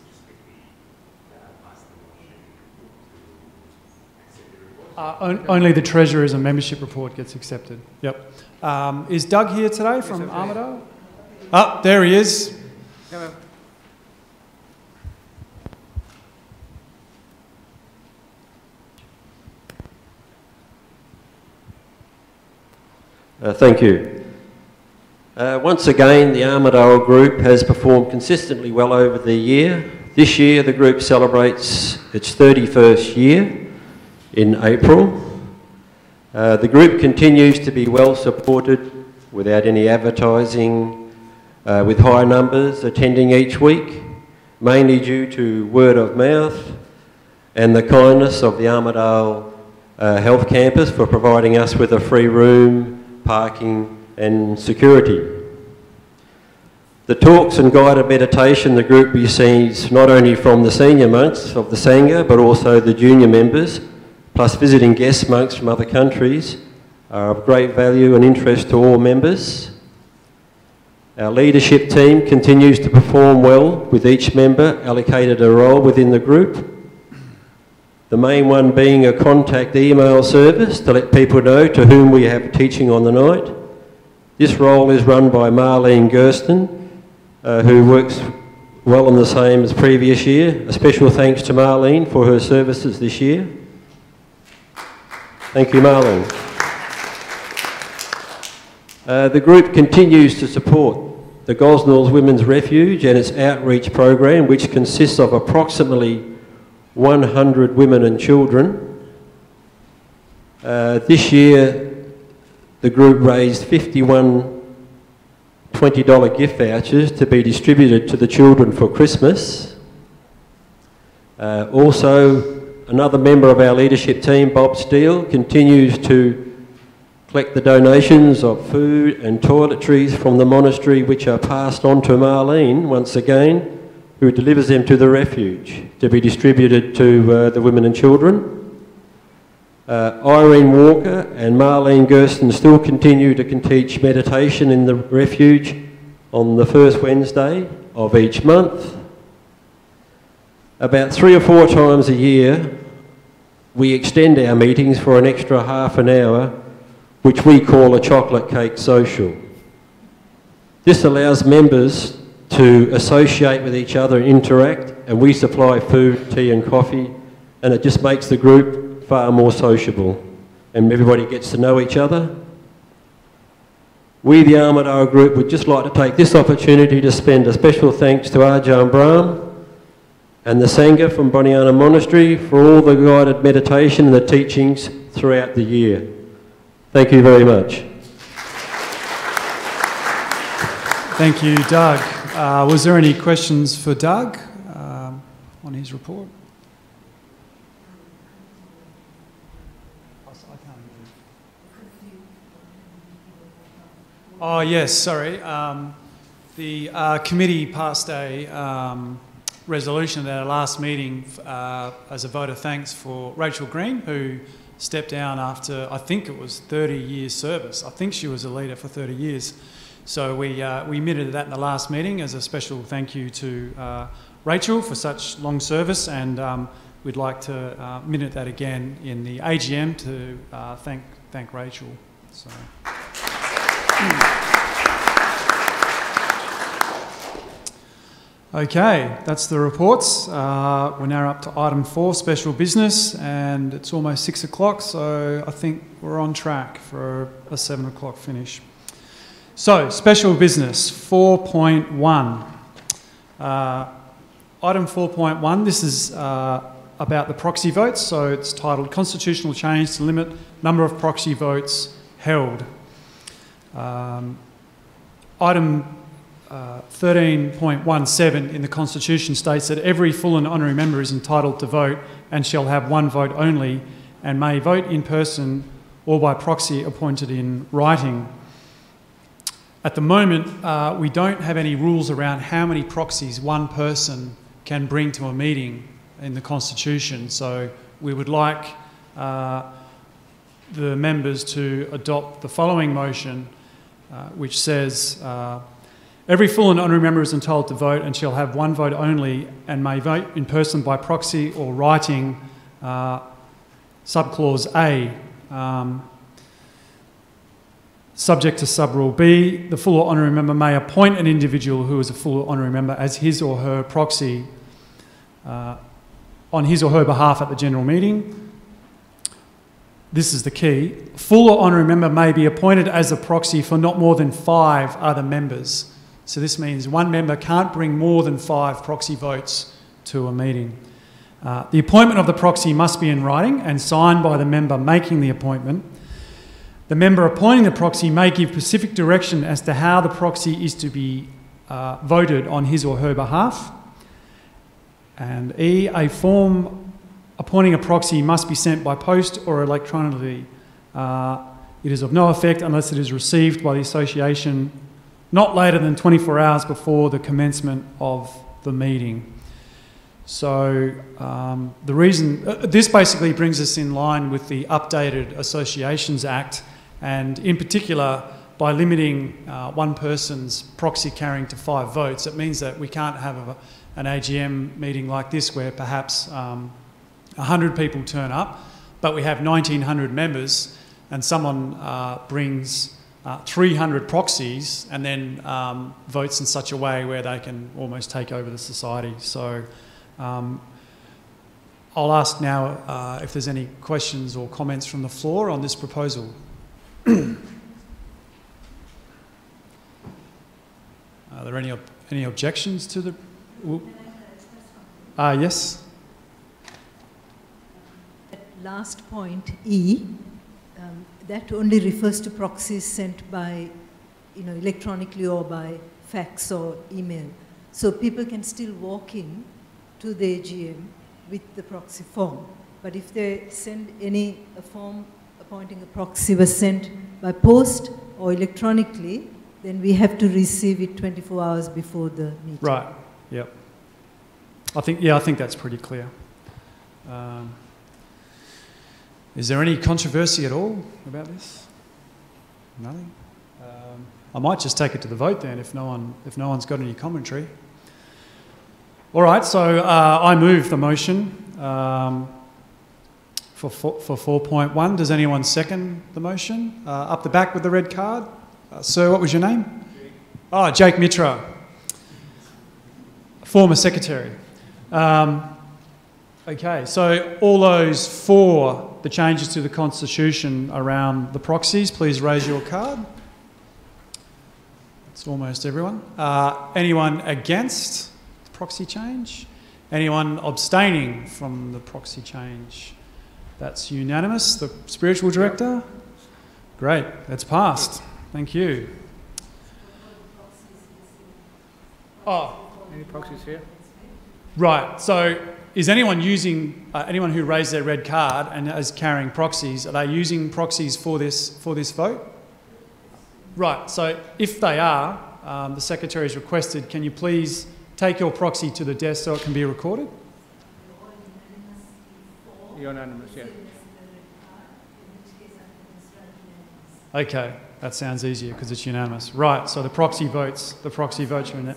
only the Treasurer's and membership report gets accepted. Yep. Is Doug here today from Armidale? Oh, there he is. Hello. Thank you. Once again, the Armidale Group has performed consistently well over the year. This year, the group celebrates its 31st year in April. The group continues to be well supported without any advertising, with high numbers attending each week, mainly due to word of mouth and the kindness of the Armidale Health Campus for providing us with a free room, parking and security. The talks and guided meditation the group receives not only from the senior monks of the Sangha but also the junior members, plus visiting guest monks from other countries, are of great value and interest to all members. Our leadership team continues to perform well, with each member allocated a role within the group. The main one being a contact email service to let people know to whom we have teaching on the night. This role is run by Marlene Gersten, who works well on the same as previous year. A special thanks to Marlene for her services this year. Thank you, Marlene. The group continues to support the Gosnells Women's Refuge and its outreach program, which consists of approximately 100 women and children. This year, the group raised 51 $20 gift vouchers to be distributed to the children for Christmas. Also, another member of our leadership team, Bob Steele, continues to collect the donations of food and toiletries from the monastery, which are passed on to Marlene once again, who delivers them to the refuge to be distributed to the women and children. Irene Walker and Marlene Gersten still continue to teach meditation in the refuge on the first Wednesday of each month. About 3 or 4 times a year, we extend our meetings for an extra half an hour, which we call a chocolate cake social. This allows members to associate with each other and interact, and we supply food, tea and coffee, and it just makes the group far more sociable, and everybody gets to know each other. We, the Armadale Group, would just like to take this opportunity to spend a special thanks to Ajahn Brahm and the Sangha from Boniana Monastery for all the guided meditation and the teachings throughout the year. Thank you very much. Thank you, Doug. Was there any questions for Doug on his report? Oh, yes, sorry. The committee passed a resolution at our last meeting as a vote of thanks for Rachel Green, who stepped down after, I think it was 30 years service. I think she was a leader for 30 years. So we minted that in the last meeting as a special thank you to Rachel for such long service, and we'd like to minute that again in the AGM to thank Rachel. So. Okay, that's the reports. We're now up to item 4, special business, and it's almost 6 o'clock, so I think we're on track for a 7 o'clock finish. So, special business 4.1. Item 4.1, this is about the proxy votes, so it's titled Constitutional Change to Limit Number of Proxy Votes Held. Item 13.17 in the Constitution states that every full and honorary member is entitled to vote and shall have one vote only, and may vote in person or by proxy appointed in writing. At the moment, we don't have any rules around how many proxies one person can bring to a meeting in the Constitution, so we would like the members to adopt the following motion, which says, every full and honorary member is entitled to vote and shall have one vote only, and may vote in person by proxy or writing, subclause A. Subject to subrule B, the full or honorary member may appoint an individual who is a full or honorary member as his or her proxy on his or her behalf at the general meeting. This is the key. Full or honorary member may be appointed as a proxy for not more than 5 other members. So this means one member can't bring more than 5 proxy votes to a meeting. The appointment of the proxy must be in writing and signed by the member making the appointment. The member appointing the proxy may give specific direction as to how the proxy is to be voted on his or her behalf. And E, a form appointing a proxy must be sent by post or electronically. It is of no effect unless it is received by the association not later than 24 hours before the commencement of the meeting. So the reason, this basically brings us in line with the updated Associations Act, and in particular, by limiting one person's proxy carrying to 5 votes, it means that we can't have an AGM meeting like this where perhaps 100 people turn up, but we have 1,900 members and someone brings 300 proxies and then votes in such a way where they can almost take over the society. So I'll ask now if there's any questions or comments from the floor on this proposal. Are there any objections to the... yes? At last point, E, that only refers to proxies sent by, electronically or by fax or email. So people can still walk in to the AGM with the proxy form. But if they send a form appointing a proxy was sent by post or electronically, then we have to receive it 24 hours before the meeting. Right, yep. I think that's pretty clear. Is there any controversy at all about this? Nothing? I might just take it to the vote then if no one's got any commentary. All right, so I move the motion for 4.1. Does anyone second the motion? Up the back with the red card. Sir, what was your name? Jake. Oh, Jake Mitra, former secretary. Okay, so all those for the changes to the Constitution around the proxies, please raise your card. It's almost everyone. Anyone against the proxy change? Anyone abstaining from the proxy change? That's unanimous. The spiritual director? Great, that's passed. Thank you. Oh. Any proxies here? Right, so is anyone using, anyone who raised their red card and is carrying proxies, are they using proxies for this vote? Right, so if they are, the Secretary has requested, can you please take your proxy to the desk so it can be recorded? Unanimous, yeah. Okay, that sounds easier because it's unanimous. Right, so the proxy votes are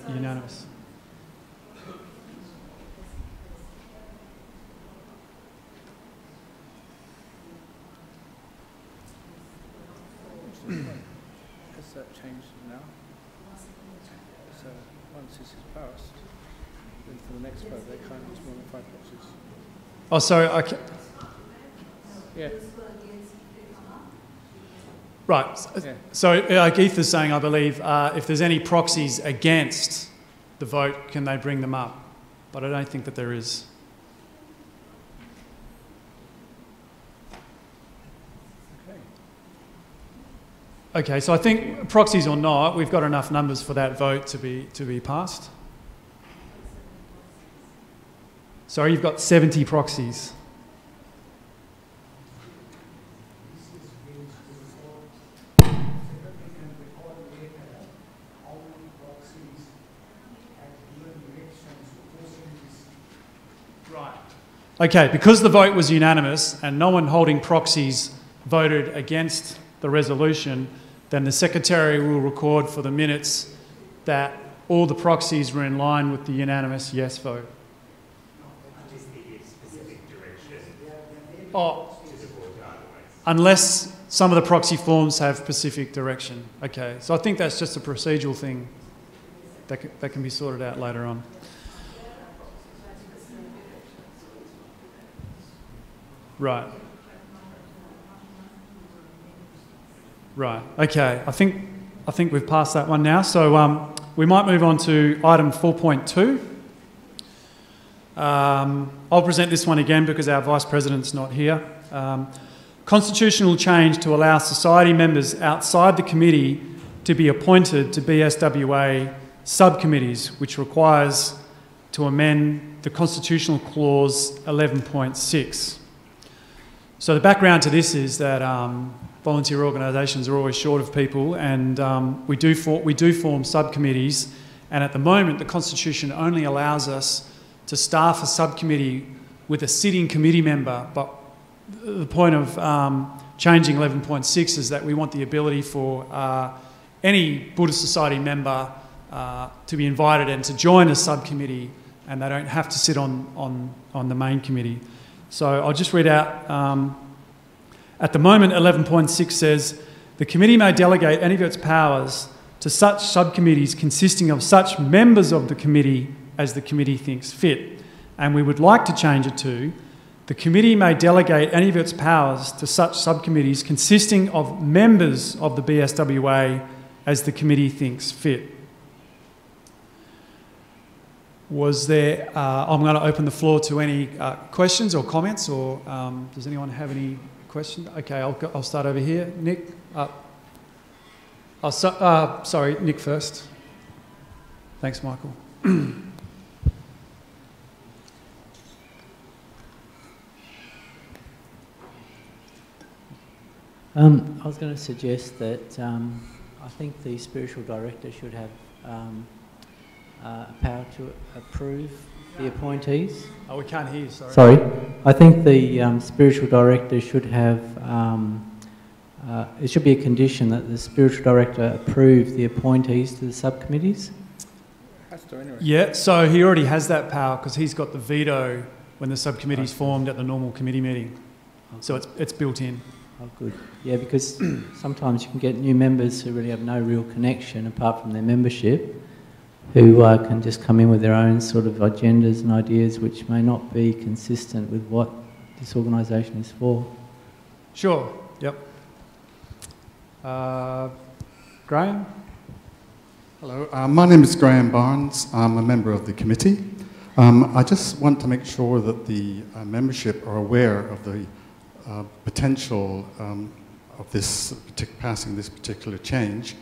unanimous. Has that changed now? So once this is passed, then for the next vote they can't use more than 5 proxies. Oh, sorry, okay. Yeah. Right, Yeah. so like Ethan's saying, I believe, if there's any proxies against the vote, can they bring them up? But I don't think that there is. Okay, so I think proxies or not, we've got enough numbers for that vote to be passed. Sorry, you've got 70 proxies. Right. Okay, because the vote was unanimous and no one holding proxies voted against the resolution, then the Secretary will record for the minutes that all the proxies were in line with the unanimous yes vote. Oh, unless some of the proxy forms have specific direction. Okay, so I think that's just a procedural thing that can be sorted out later on. Right. Right, okay, I think we've passed that one now. So we might move on to item 4.2. I'll present this one again because our Vice President's not here. Constitutional change to allow society members outside the committee to be appointed to BSWA subcommittees, which requires to amend the Constitutional Clause 11.6. So the background to this is that volunteer organisations are always short of people, and we do form subcommittees, and at the moment the Constitution only allows us to staff a subcommittee with a sitting committee member, but the point of changing 11.6 is that we want the ability for any Buddhist Society member to be invited and to join a subcommittee, and they don't have to sit on the main committee. So I'll just read out. At the moment, 11.6 says, the committee may delegate any of its powers to such subcommittees consisting of such members of the committee as the committee thinks fit. And we would like to change it to, the committee may delegate any of its powers to such subcommittees consisting of members of the BSWA as the committee thinks fit. Was there, I'm going to open the floor to any questions or comments, or does anyone have any questions? Okay, I'll start over here. Nick? Sorry, Nick first. Thanks, Michael. I was going to suggest that I think the spiritual director should have power to approve the appointees. Oh, we can't hear you, sorry. Sorry. I think the spiritual director should have, it should be a condition that the spiritual director approve the appointees to the subcommittees. Has to anyway. Yeah, so he already has that power because he's got the veto when the subcommittee's formed at the normal committee meeting. So it's built in. Oh, good. Yeah, because sometimes you can get new members who really have no real connection apart from their membership, who can just come in with their own sort of agendas and ideas which may not be consistent with what this organisation is for. Sure, yep. Graham? Hello, my name is Graham Barnes. I'm a member of the committee. I just want to make sure that the membership are aware of the potential of this passing this particular change.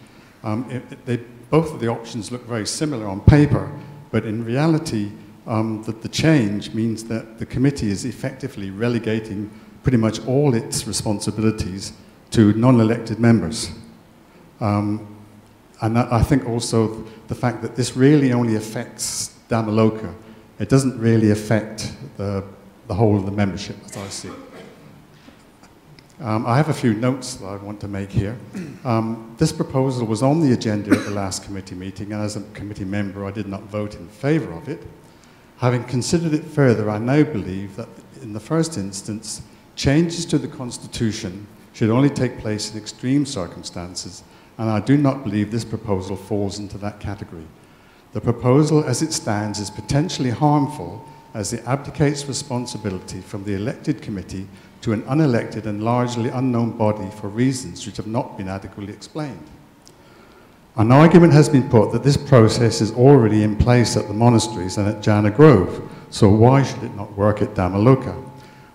Both of the options look very similar on paper, but in reality, the change means that the committee is effectively relegating pretty much all its responsibilities to non-elected members. And I think also the fact that this really only affects maloca. It doesn't really affect the whole of the membership, as I see. I have a few notes that I want to make here. This proposal was on the agenda at the last committee meeting, and as a committee member, I did not vote in favour of it. Having considered it further, I now believe that in the first instance, changes to the Constitution should only take place in extreme circumstances, and I do not believe this proposal falls into that category. The proposal as it stands is potentially harmful as it abdicates responsibility from the elected committee to an unelected and largely unknown body for reasons which have not been adequately explained. An argument has been put that this process is already in place at the monasteries and at Jana Grove, so why should it not work at Maloca?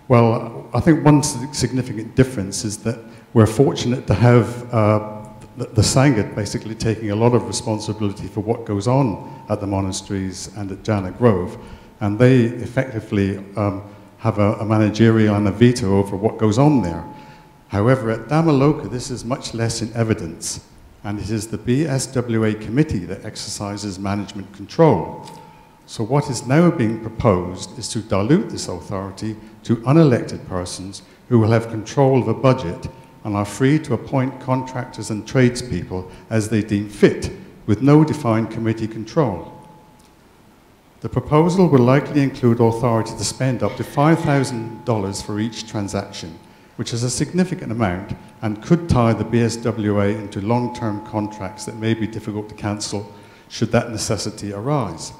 Well, I think one significant difference is that we're fortunate to have the Sangha basically taking a lot of responsibility for what goes on at the monasteries and at Jana Grove, and they effectively have a managerial and a veto over what goes on there. However, at Maloca, this is much less in evidence, and it is the BSWA committee that exercises management control. So what is now being proposed is to dilute this authority to unelected persons who will have control of a budget and are free to appoint contractors and tradespeople as they deem fit, with no defined committee control. The proposal will likely include authority to spend up to $5,000 for each transaction, which is a significant amount and could tie the BSWA into long-term contracts that may be difficult to cancel should that necessity arise.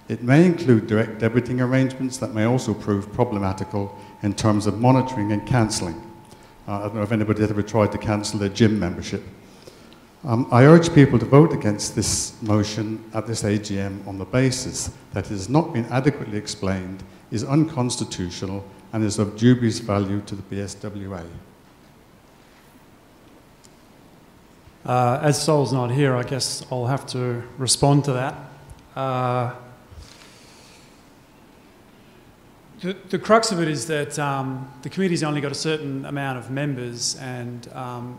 It may include direct debiting arrangements that may also prove problematical in terms of monitoring and cancelling. I don't know if anybody has ever tried to cancel their gym membership. I urge people to vote against this motion at this AGM on the basis that it has not been adequately explained, is unconstitutional, and is of dubious value to the BSWA. As Sol's not here, I guess I'll have to respond to that. The crux of it is that the committee's only got a certain amount of members, and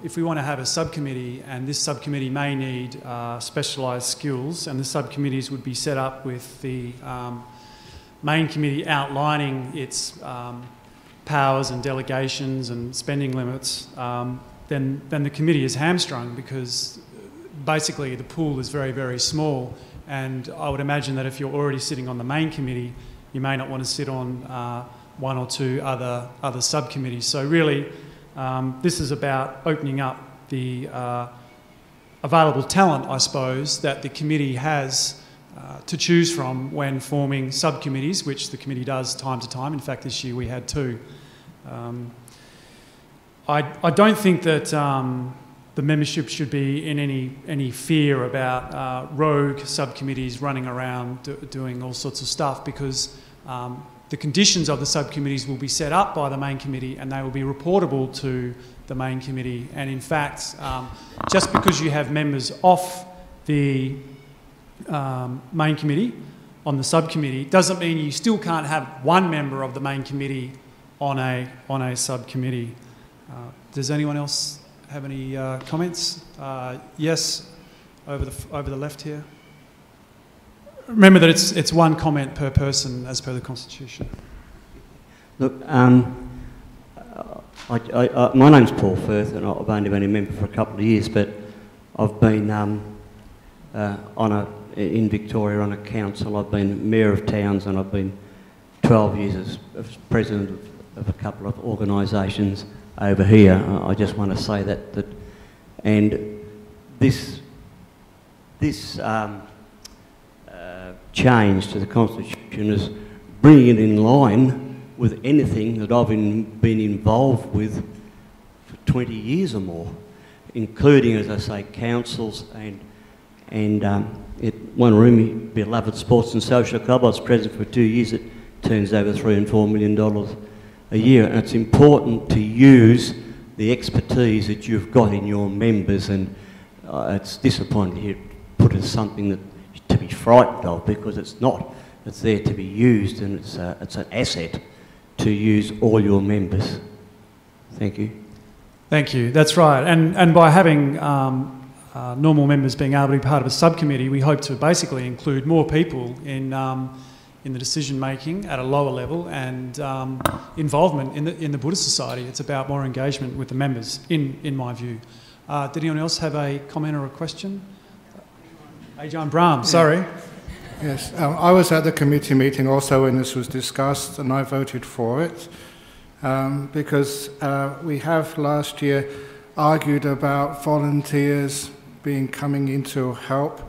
if we want to have a subcommittee, and this subcommittee may need specialised skills, and the subcommittees would be set up with the main committee outlining its powers and delegations and spending limits, then the committee is hamstrung because basically the pool is very, very small, and I would imagine that if you're already sitting on the main committee, you may not want to sit on one or two other subcommittees. So really, this is about opening up the available talent, I suppose, that the committee has to choose from when forming subcommittees, which the committee does time to time. In fact, this year we had two. I don't think that the membership should be in any fear about rogue subcommittees running around doing all sorts of stuff, because the conditions of the subcommittees will be set up by the main committee and they will be reportable to the main committee. And in fact, just because you have members off the main committee on the subcommittee doesn't mean you still can't have one member of the main committee on a subcommittee. Does anyone else have any comments? Yes, over the left here. Remember that it's one comment per person as per the Constitution. Look, my name's Paul Firth, and I've only been a member for a couple of years, but I've been in Victoria on a council. I've been mayor of towns, and I've been 12 years as president of a couple of organisations over here. I just want to say that and this change to the Constitution is bringing it in line with anything that I've been involved with for 20 years or more, including, as I say, councils and at Wanneroomi Beloved Sports and Social Club. I was president for 2 years. It turns over $3 and $4 million a year, and it's important to use the expertise that you've got in your members, and it's disappointing to hear it put as something that to be frightened of, because it's not. It's there to be used, and it's an asset to use all your members. Thank you. Thank you. That's right. And by having normal members being able to be part of a subcommittee, we hope to basically include more people in the decision making at a lower level, and involvement in the Buddhist society. It's about more engagement with the members, in my view. Did anyone else have a comment or a question? Ajahn Brahm, sorry. Yes, I was at the committee meeting also when this was discussed, and I voted for it because we have last year argued about volunteers coming in to help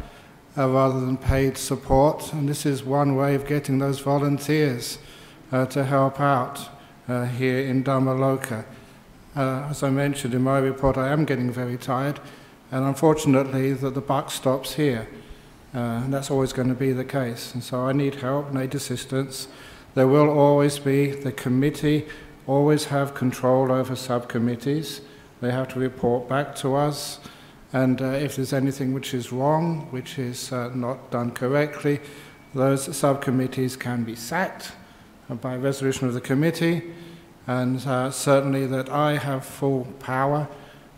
rather than paid support, and this is one way of getting those volunteers to help out here in Dhammaloka. As I mentioned in my report, I am getting very tired, and unfortunately the buck stops here. And that's always going to be the case. And so I need help, need assistance. There will always be, the committee always have control over subcommittees. They have to report back to us. And if there's anything which is wrong, which is not done correctly, those subcommittees can be sacked by resolution of the committee. And certainly that I have full power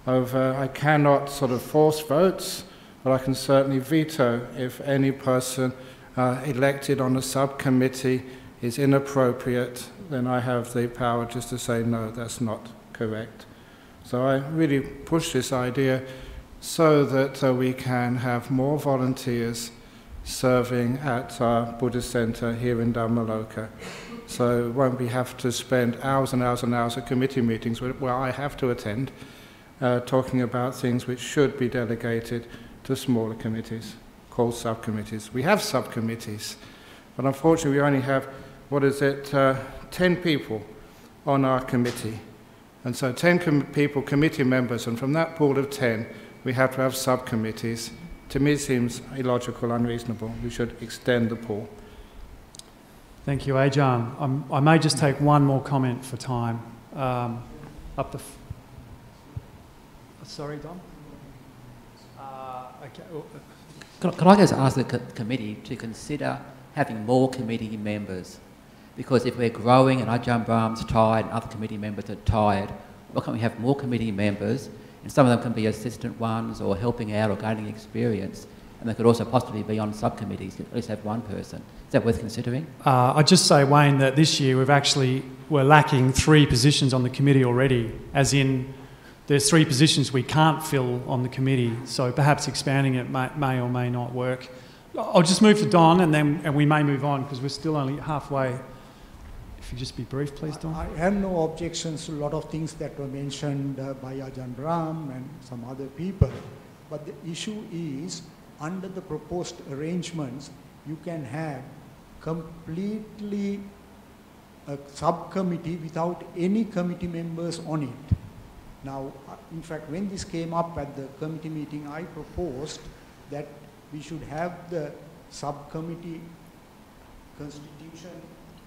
over, I cannot sort of force votes, but I can certainly veto if any person elected on a subcommittee is inappropriate, then I have the power just to say, no, that's not correct. So I really push this idea so that we can have more volunteers serving at our Buddhist Centre here in Dhammaloka. So won't we have to spend hours and hours and hours at committee meetings where I have to attend, talking about things which should be delegated to smaller committees called subcommittees. We have subcommittees, but unfortunately we only have, 10 people on our committee. And so 10 people, committee members, and from that pool of 10, we have to have subcommittees. To me it seems illogical, unreasonable. We should extend the pool. Thank you, Ajahn. I may just take one more comment for time. Sorry, Dom? Okay. Could I just ask the committee to consider having more committee members? Because if we're growing and Ajahn Brahm's tired and other committee members are tired, why can't we have more committee members? And some of them can be assistant ones or helping out or gaining experience. And they could also possibly be on subcommittees, at least have one person. Is that worth considering? I'd just say, Wayne, that this year we're lacking 3 positions on the committee already, as in there's 3 positions we can't fill on the committee, so perhaps expanding it may or may not work. I'll just move to Don, and we may move on because we're still only halfway. If you just be brief, please, Don. I have no objections to a lot of things that were mentioned by Ajahn Brahm and some other people, but the issue is, under the proposed arrangements, you can have completely a subcommittee without any committee members on it. Now, in fact, when this came up at the committee meeting, I proposed that we should have the subcommittee constitution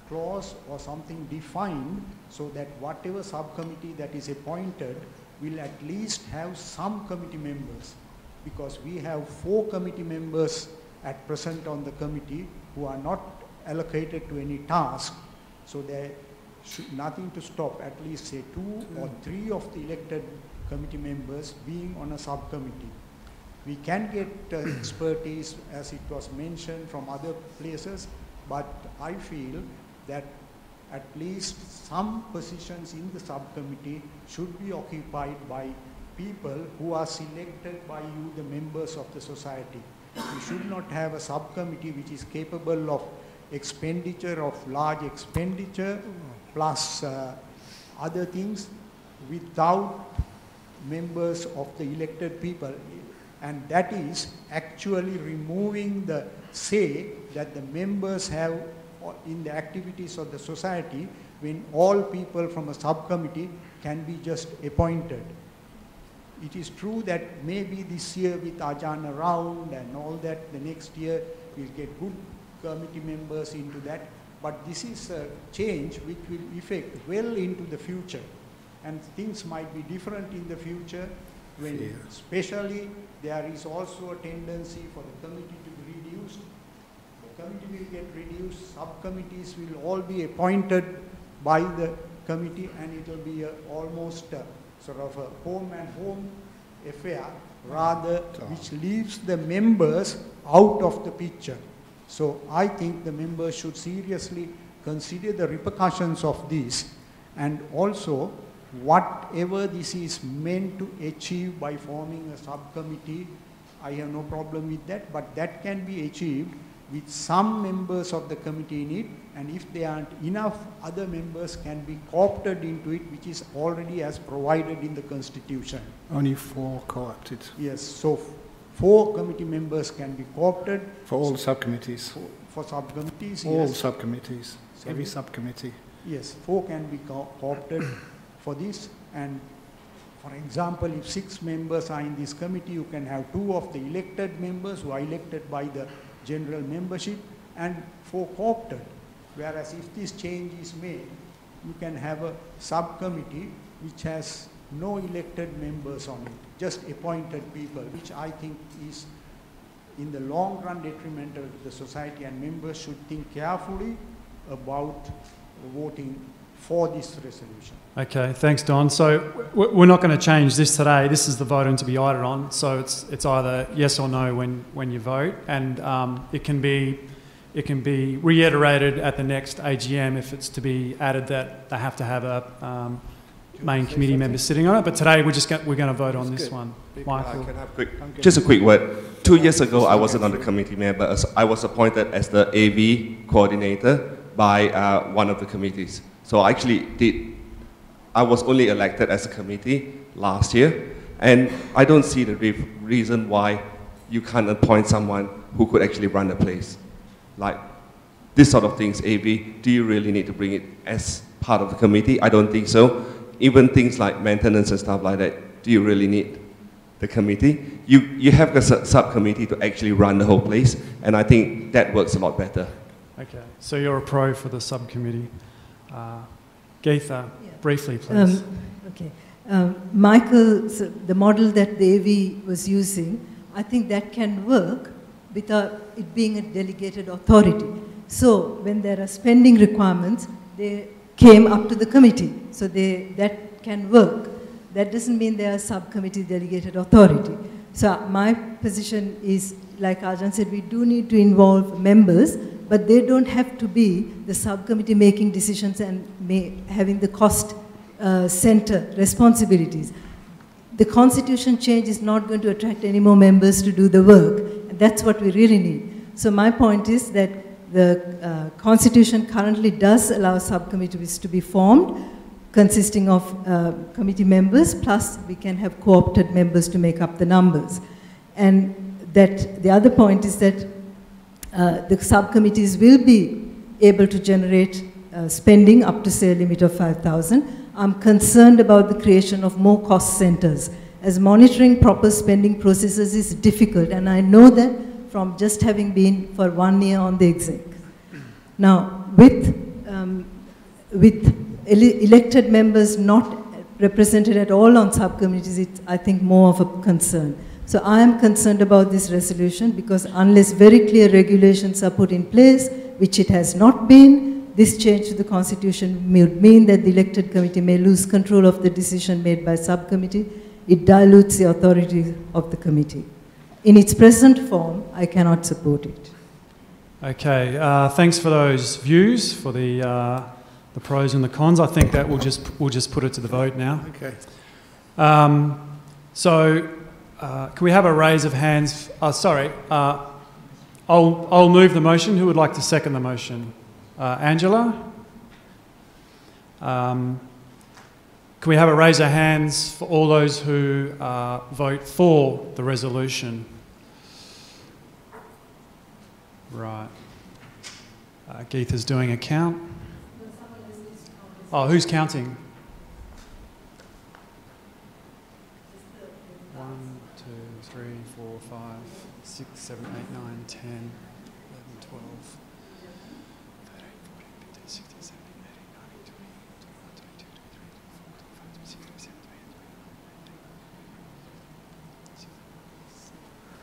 clause or something defined so that whatever subcommittee that is appointed will at least have some committee members, because we have 4 committee members at present on the committee who are not allocated to any task, so there should nothing to stop at least say 2 or 3 of the elected committee members being on a subcommittee. We can get expertise, as it was mentioned, from other places, but I feel that at least some positions in the subcommittee should be occupied by people who are selected by you, the members of the society. We should not have a subcommittee which is capable of expenditure, of large expenditure, plus other things without members of the elected people. And that is actually removing the say that the members have in the activities of the society, when all people from a subcommittee can be just appointed. It is true that maybe this year with Ajahn around and all that, the next year we'll get good committee members into that. But this is a change which will affect well into the future. And things might be different in the future, when especially there is also a tendency for the committee to be reduced. The committee will get reduced, subcommittees will all be appointed by the committee, and it will be almost sort of a home and home affair, rather which leaves the members out of the picture. So I think the members should seriously consider the repercussions of this, and also whatever this is meant to achieve by forming a subcommittee, I have no problem with that, but that can be achieved with some members of the committee in it, and if there aren't enough, other members can be co-opted into it, which is already as provided in the Constitution. Only 4 co-opted? Yes, so 4 committee members can be co-opted. For all subcommittees? For subcommittees, all yes. subcommittees, every subcommittee? Yes, 4 can be co-opted for this, and for example, if 6 members are in this committee, you can have 2 of the elected members who are elected by the general membership and 4 co-opted. Whereas if this change is made, you can have a subcommittee which has no elected members on it, just appointed people, which I think is in the long run detrimental to the society, and members should think carefully about voting for this resolution. Okay, thanks, Don. So we're not going to change this today. This is the vote to be voted on. So it's either yes or no when you vote, and it can be reiterated at the next AGM if it's to be added that they have to have a main committee member sitting on it. But today we're going to vote on this one. Michael, can I have just a quick word. 2 years ago, I wasn't on the committee member. I was appointed as the AV coordinator by one of the committees. So I I was only elected as a committee last year, and I don't see the reason why you can't appoint someone who could actually run the place. Like this sort of things, AV, do you really need to bring it as part of the committee? I don't think so. Even things like maintenance and stuff like that, do you really need the committee? You have a subcommittee to actually run the whole place, and I think that works a lot better. Okay, so you're a pro for the subcommittee. Geetha, briefly, please. Okay. Michael, so the model that the AV was using, I think that can work without it being a delegated authority. So when there are spending requirements, they came up to the committee. So that can work. That doesn't mean they are subcommittee delegated authority. So my position is, like Ajahn said, we do need to involve members, but they don't have to be the subcommittee making decisions and having the cost center responsibilities. The constitution change is not going to attract any more members to do the work. And that's what we really need. So my point is that the constitution currently does allow subcommittees to be formed, consisting of committee members, plus we can have co-opted members to make up the numbers. And that the other point is that the subcommittees will be able to generate spending up to, say, a limit of 5,000. I'm concerned about the creation of more cost centers, as monitoring proper spending processes is difficult, and I know that from just having been for 1 year on the exec. Now, with elected members not represented at all on subcommittees, it's, I think, more of a concern. So I am concerned about this resolution because unless very clear regulations are put in place, which it has not been, this change to the constitution would mean that the elected committee may lose control of the decision made by subcommittee. It dilutes the authority of the committee. In its present form, I cannot support it. Okay, thanks for those views, for the pros and the cons. I think that we'll just put it to the vote now. Okay. Can we have a raise of hands? Sorry, I'll move the motion. Who would like to second the motion? Angela? Can we have a raise of hands for all those who vote for the resolution? Right. Geetha's doing a count. Oh, who's counting? 1, 2, 3, 4, 5, 6, 7, 8, 9, 10, 11, 12, 13, 14, 15, 16, 17, 18, 19, 20, 21, 22, 23, 24, 25, 26, 27, 28,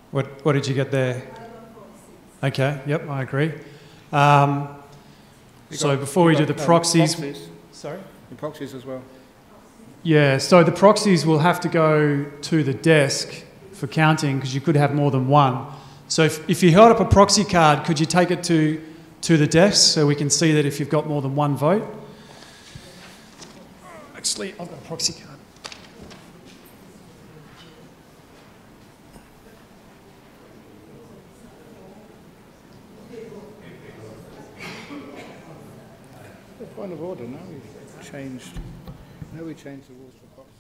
29. What did you get there? Okay, yep, I agree. So before we do the proxies... Sorry? The proxies as well. Yeah, so the proxies will have to go to the desk for counting because you could have more than one. So if you held up a proxy card, could you take it to the desk so we can see that if you've got more than one vote? Actually, I've got a proxy card. Point of order, now we changed the rules for proxies.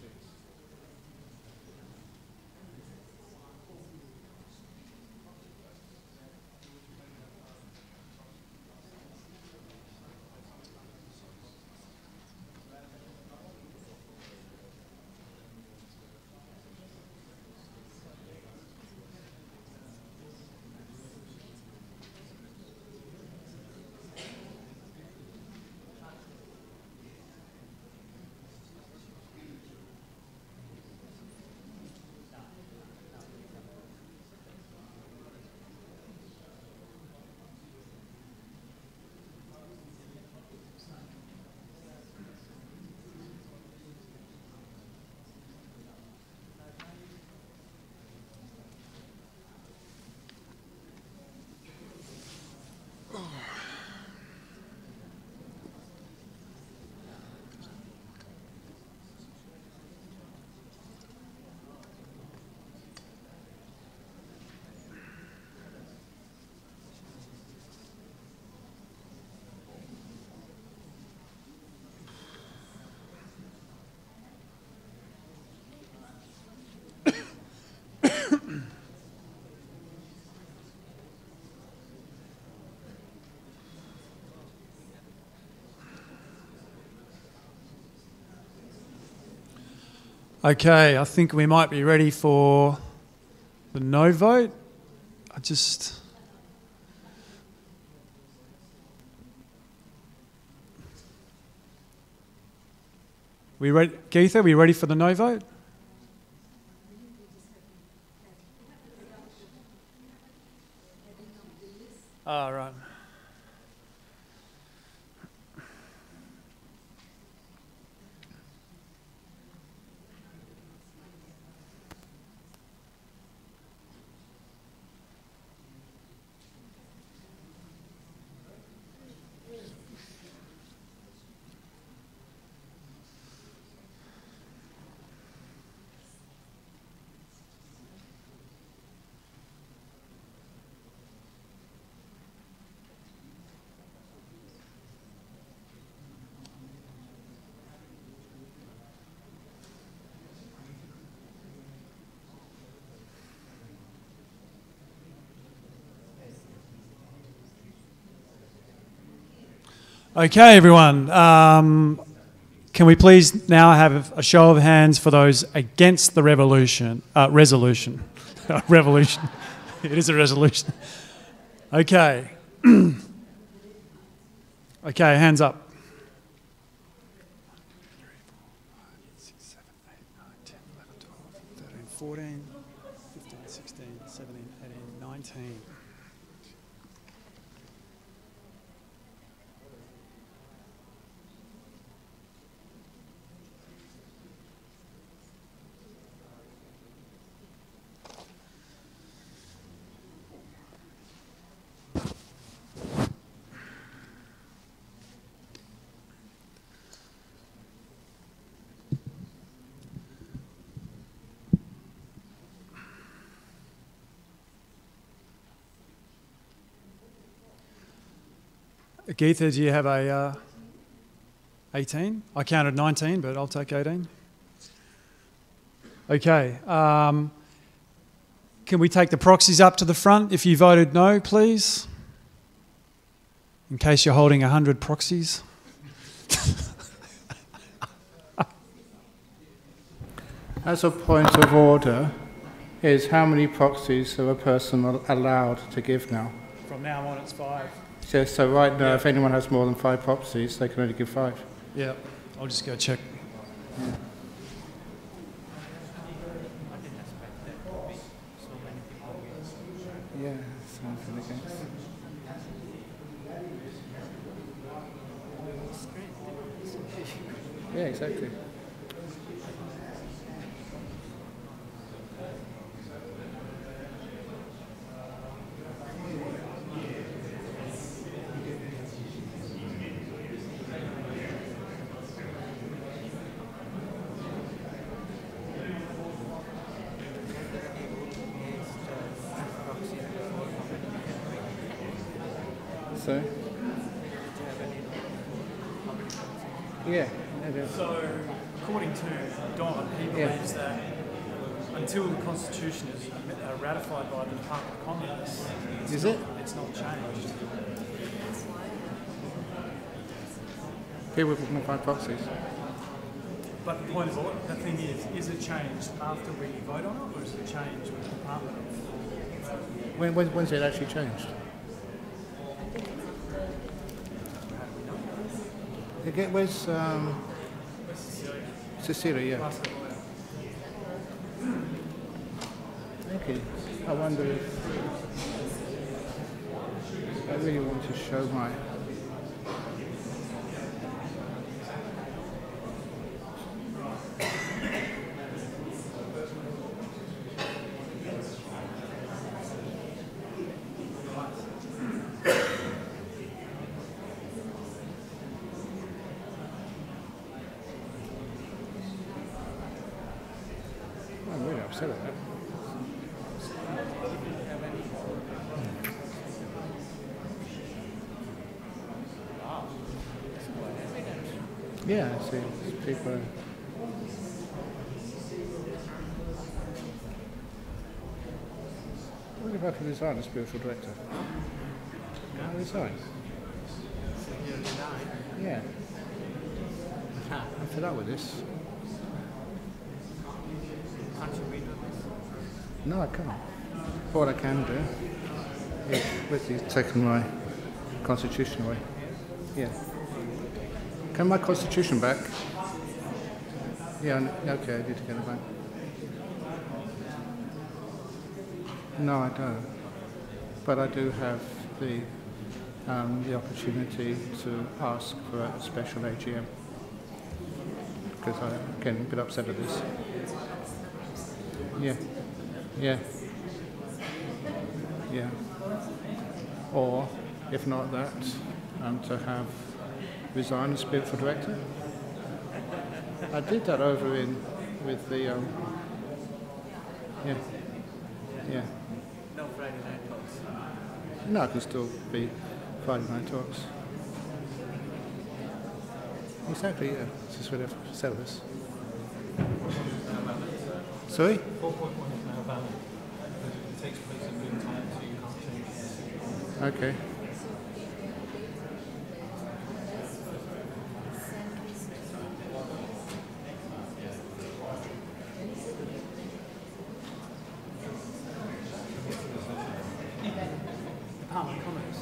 Okay, I think we might be ready for the no vote. We ready, Geetha? We ready for the no vote? Oh, right. Okay, everyone. Can we please now have a show of hands for those against the resolution? Revolution. It is a resolution. Okay. Okay, hands up. 14, 15, 16, 17, 18, 19. Geetha, do you have a 18? I counted 19, but I'll take 18. Okay. Can we take the proxies up to the front if you voted no, please? In case you're holding 100 proxies. As a point of order, is how many proxies are a person allowed to give now? From now on, it's 5. So right now, if anyone has more than 5 proxies, they can only give 5. Yeah, I'll just go check. Yeah. Yeah, something against. Yeah, exactly. So? Yeah. So, according to Don, he believes that until the Constitution is ratified by the Department of Commerce, it's not changed. People with more 5 proxies. But the point of order, the thing is it changed after we vote on it, or is it changed with the Department of... When's it actually changed? Again, where's Cecilia? Yeah. Okay. I wonder if I really want to show my. I'm really upset at that. Yeah, I see. People. What if I can resign as spiritual director? Can I resign? Yeah. I'm fed up with this. No, I can't. What I can do is basically taken my constitution away. Yeah. Can my constitution back? Yeah, okay, I need to get it back. No, I don't. But I do have the opportunity to ask for a special AGM. Because I'm getting a bit upset at this. Yeah. Yeah. Yeah. Or, if not that, to have resigned as spiritual director. I did that over with the yeah. Yeah. No Friday night talks. No, it can still be Friday night talks. Exactly, yeah. This is what I've said this. Sorry? 4.1 is now valid. It takes place at good time, so you can't change it. Okay. Department of Commerce.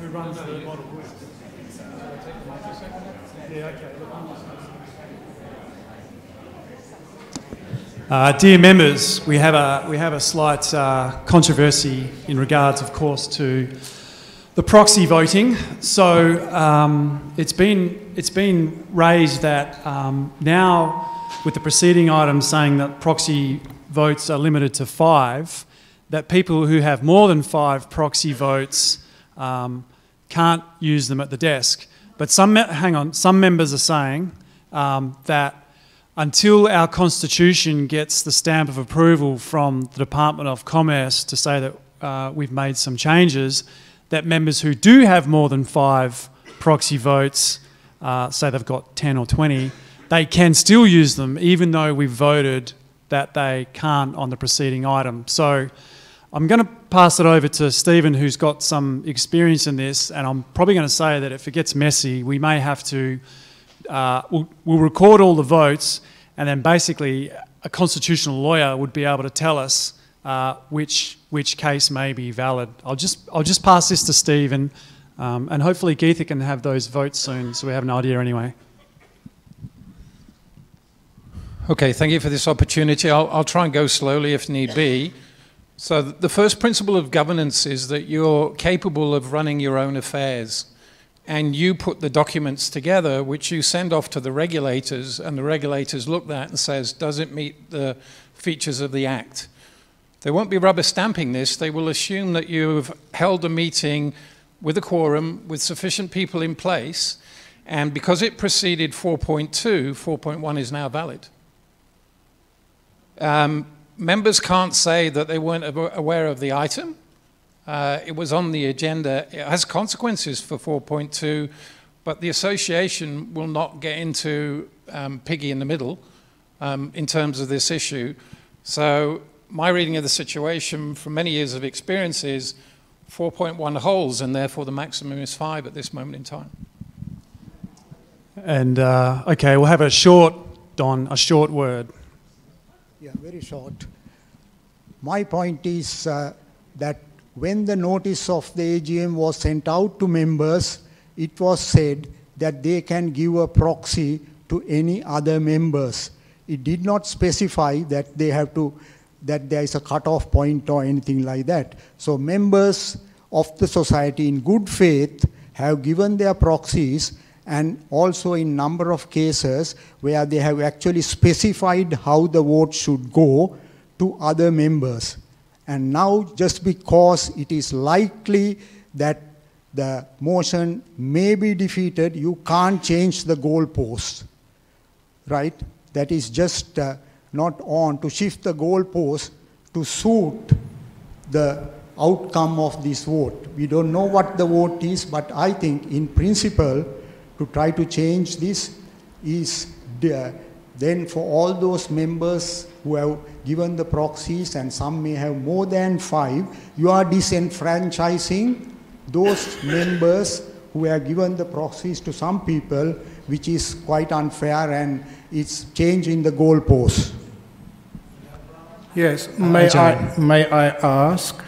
Who runs the model group? Yeah, okay. Dear members, we have a slight controversy in regards, of course, to the proxy voting. So it's been raised that now, with the preceding item saying that proxy votes are limited to 5, that people who have more than 5 proxy votes can't use them at the desk. But some members are saying that until our Constitution gets the stamp of approval from the Department of Commerce to say that we've made some changes, that members who do have more than 5 proxy votes, say they've got 10 or 20, they can still use them even though we've voted that they can't on the preceding item. So I'm going to pass it over to Stephen, who's got some experience in this, and I'm probably going to say that if it gets messy, we may have to, we'll record all the votes, and then basically a constitutional lawyer would be able to tell us which case may be valid. I'll just pass this to Stephen, and hopefully Geetha can have those votes soon, so we have an idea anyway. Okay, thank you for this opportunity. I'll try and go slowly if need be. So the first principle of governance is that you're capable of running your own affairs, and you put the documents together which you send off to the regulators, and the regulators look at that and says, does it meet the features of the Act? They won't be rubber stamping this. They will assume that you've held a meeting with a quorum, with sufficient people in place, and because it preceded 4.2, 4.1 is now valid. Members can't say that they weren't aware of the item. It was on the agenda. It has consequences for 4.2, but the association will not get into piggy in the middle in terms of this issue. So my reading of the situation from many years of experience is 4.1 holds, and therefore the maximum is 5 at this moment in time. And okay, we'll have a short word. Yeah, very short. My point is that when the notice of the AGM was sent out to members, it was said that they can give a proxy to any other members. It did not specify that they have to, that there is a cutoff point or anything like that. So members of the society in good faith have given their proxies, and also in number of cases where they have actually specified how the vote should go to other members. And now, just because it is likely that the motion may be defeated, you can't change the goalpost, right? That is just not on to shift the goalpost to suit the outcome of this vote. We don't know what the vote is, but I think in principle, to try to change this is then for all those members who have given the proxies, and some may have more than 5, you are disenfranchising those members who have given the proxies to some people, which is quite unfair, and it's changing the goalposts. Yes, may I ask,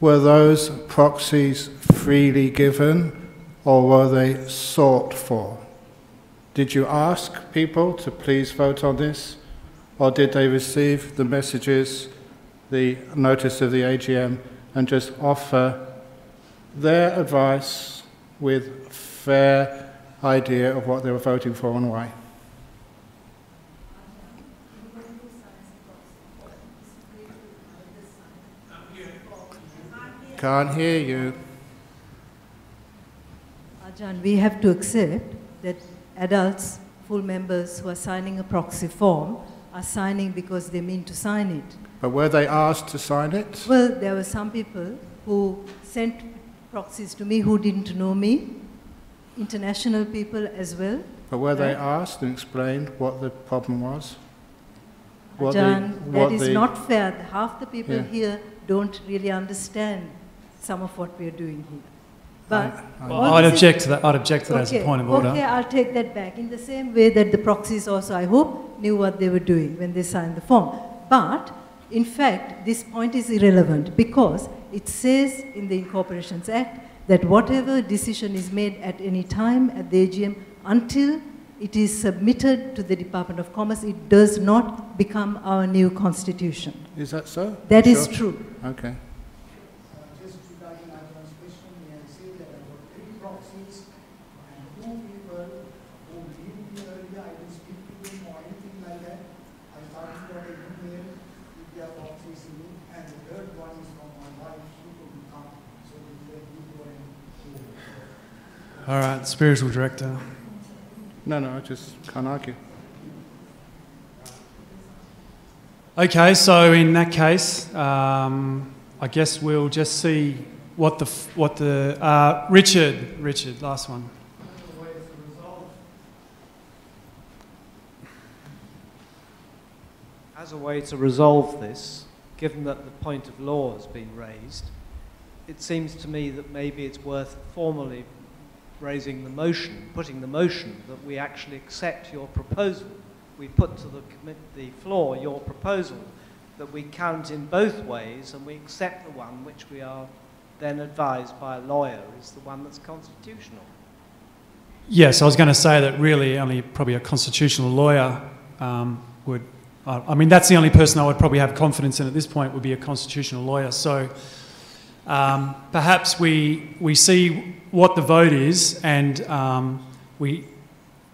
were those proxies freely given, or were they sought for? Did you ask people to please vote on this, or did they receive the messages, the notice of the AGM, and just offer their advice with fair idea of what they were voting for and why? Can't hear you. Ajahn, we have to accept that adults, full members who are signing a proxy form are signing because they mean to sign it. But were they asked to sign it? Well, there were some people who sent proxies to me who didn't know me, international people as well. But were they asked and explained what the problem was? Ajahn, that is not fair. Half the people here don't really understand some of what we are doing here. But I'd object to that. I'd object to that as a point of order. Okay, I'll take that back. In the same way that the proxies also, I hope, knew what they were doing when they signed the form. But, in fact, this point is irrelevant because it says in the Incorporations Act that whatever decision is made at any time at the AGM until it is submitted to the Department of Commerce, it does not become our new constitution. Is that so? That is true. Okay. All right, spiritual director. No, I just can't argue. Okay, so in that case, I guess we'll just see Richard, last one. As a way to resolve this, given that the point of law has been raised, it seems to me that maybe it's worth formally raising the motion, putting the motion that we actually accept your proposal. We put to the floor your proposal that we count in both ways and we accept the one which we are then advised by a lawyer is the one that's constitutional. Yes, I was going to say that really only probably a constitutional lawyer would... I mean, that's the only person I would probably have confidence in at this point would be a constitutional lawyer. So perhaps we see what the vote is and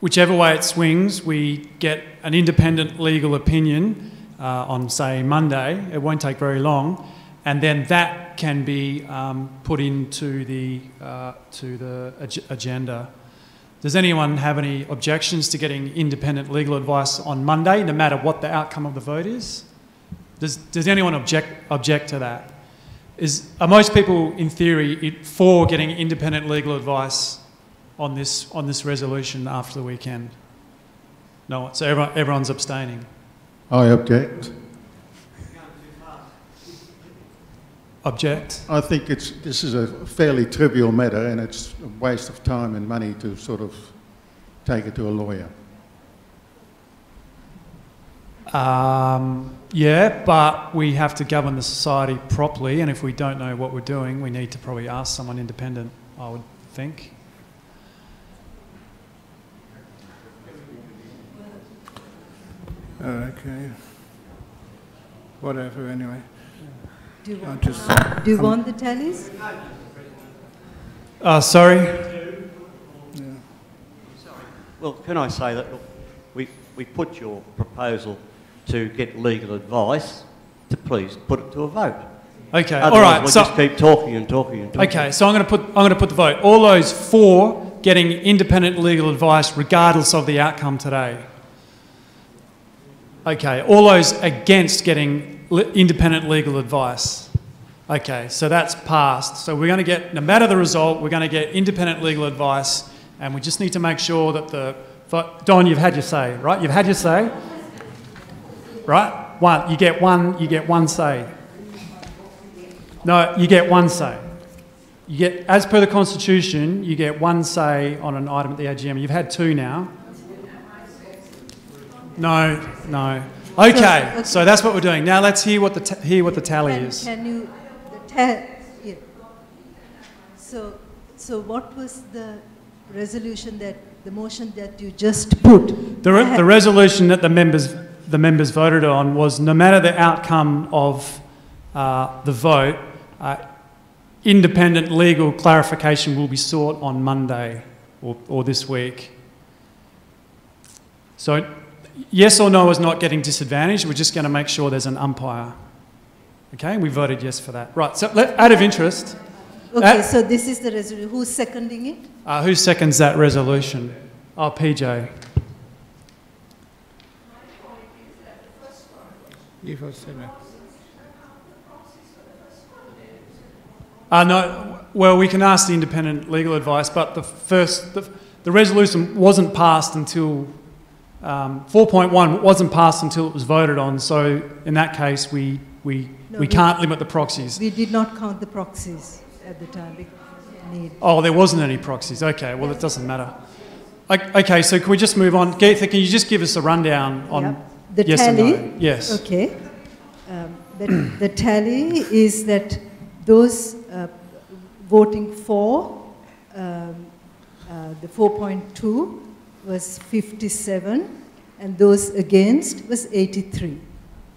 whichever way it swings, we get an independent legal opinion on, say, Monday. It won't take very long. And then that can be put into the agenda. Does anyone have any objections to getting independent legal advice on Monday, no matter what the outcome of the vote is? Does anyone object to that? Are most people, in theory, for getting independent legal advice on this resolution after the weekend? No, so everyone's abstaining. I object. Object? I think this is a fairly trivial matter and it's a waste of time and money to sort of take it to a lawyer. Yeah, but we have to govern the society properly, and if we don't know what we're doing, we need to probably ask someone independent, I would think. Okay. Whatever, anyway. Do you want the tallies? Sorry? Yeah. Well, can I say that, look, we put your proposal to get legal advice to please put it to a vote. Okay, otherwise all right. We'll so just keep talking and talking and talking. Okay, so I'm going to put the vote. All those for getting independent legal advice regardless of the outcome today. Okay, all those against getting independent legal advice. Okay, so that's passed. So we're going to get, no matter the result, we're going to get independent legal advice, and we just need to make sure that the... Don, you've had your say, right? You've had your say, right? You get one say. No, you get one say. You get, as per the Constitution, you get one say on an item at the AGM. You've had two now. No. Okay, so that's what we're doing. Now let's hear what the tally is. Can you... Yeah. So what was the resolution the motion that you just put? The resolution that the members voted on was, no matter the outcome of the vote, independent legal clarification will be sought on Monday or this week. So yes or no is not getting disadvantaged. We're just going to make sure there's an umpire. Okay, we voted yes for that. Right, so out of interest... Okay, so this is the resolution. Who's seconding it? Who seconds that resolution? Oh, PJ. No, well, we can ask the independent legal advice, but the resolution wasn't passed until... 4.1 wasn't passed until it was voted on, so in that case we can't limit the proxies. We did not count the proxies at the time. Oh, there wasn't any proxies. Okay, well, it doesn't matter. Okay, so can we just move on? Geetha, can you just give us a rundown on the yes tally? and no? Yes. Okay. The tally is that those voting for the 4.2 was 57, and those against was 83.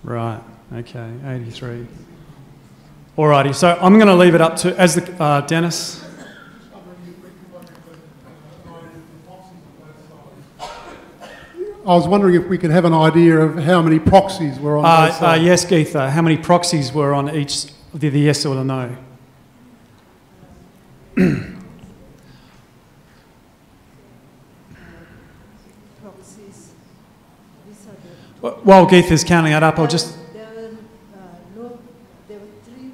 Right, okay, 83. Alrighty, so I'm going to leave it up to, as the, Dennis. I was wondering if we could have an idea of how many proxies were on both sides. Yes, Geetha, how many proxies were on each, the yes or the no? While Geetha's counting that up, I'll just... There were three...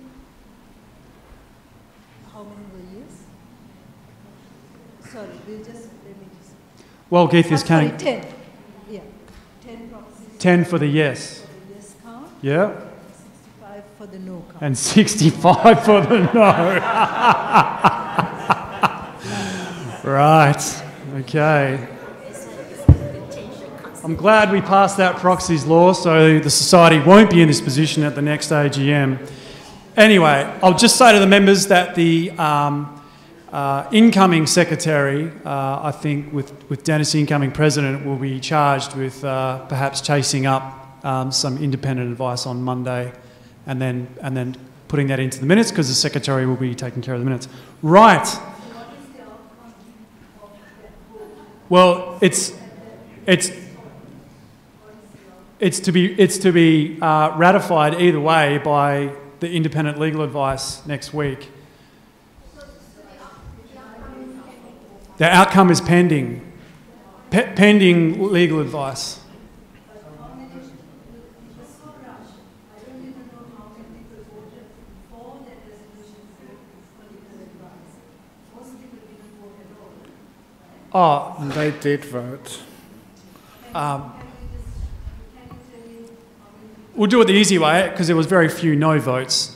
sorry, we'll just, let me just... Well, Geith is counting. 10. Yeah, 10 proxies. 10 for the yes. For the yes count. Yeah. 65 for the no count. And 65 for the no. Right. Okay. I'm glad we passed that proxies law so the society won't be in this position at the next AGM. Anyway, I'll just say to the members that the incoming secretary, I think with Dennis incoming president, will be charged with perhaps chasing up some independent advice on Monday and then putting that into the minutes, because the secretary will be taking care of the minutes. Right. Well, it's to be ratified either way by the independent legal advice next week. The outcome is pending. Pending legal advice. Oh, they did vote. We'll do it the easy way, because there was very few no votes.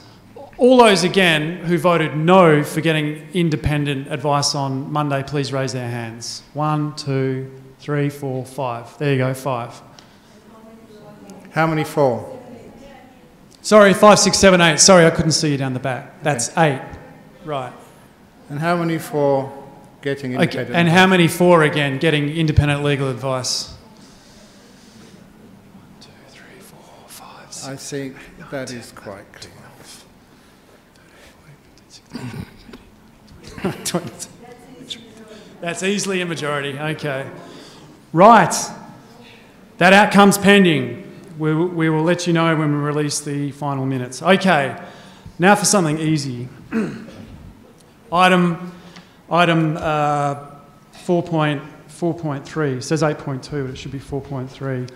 All those, again, who voted no for getting independent advice on Monday, please raise their hands. 1, 2, 3, 4, 5. There you go, 5. How many for? Sorry, 5, 6, 7, 8. Sorry, I couldn't see you down the back. That's 8. Right. And how many for getting independent advice? And how many for, again, getting independent legal advice? 1, 2, 3, 4, 5, 6. I think that is quite clear. 20. That's easily a majority. Okay. Right. That outcome's pending. We will let you know when we release the final minutes. Okay. Now for something easy. Item 4.3 says 8.2, but it should be 4.3.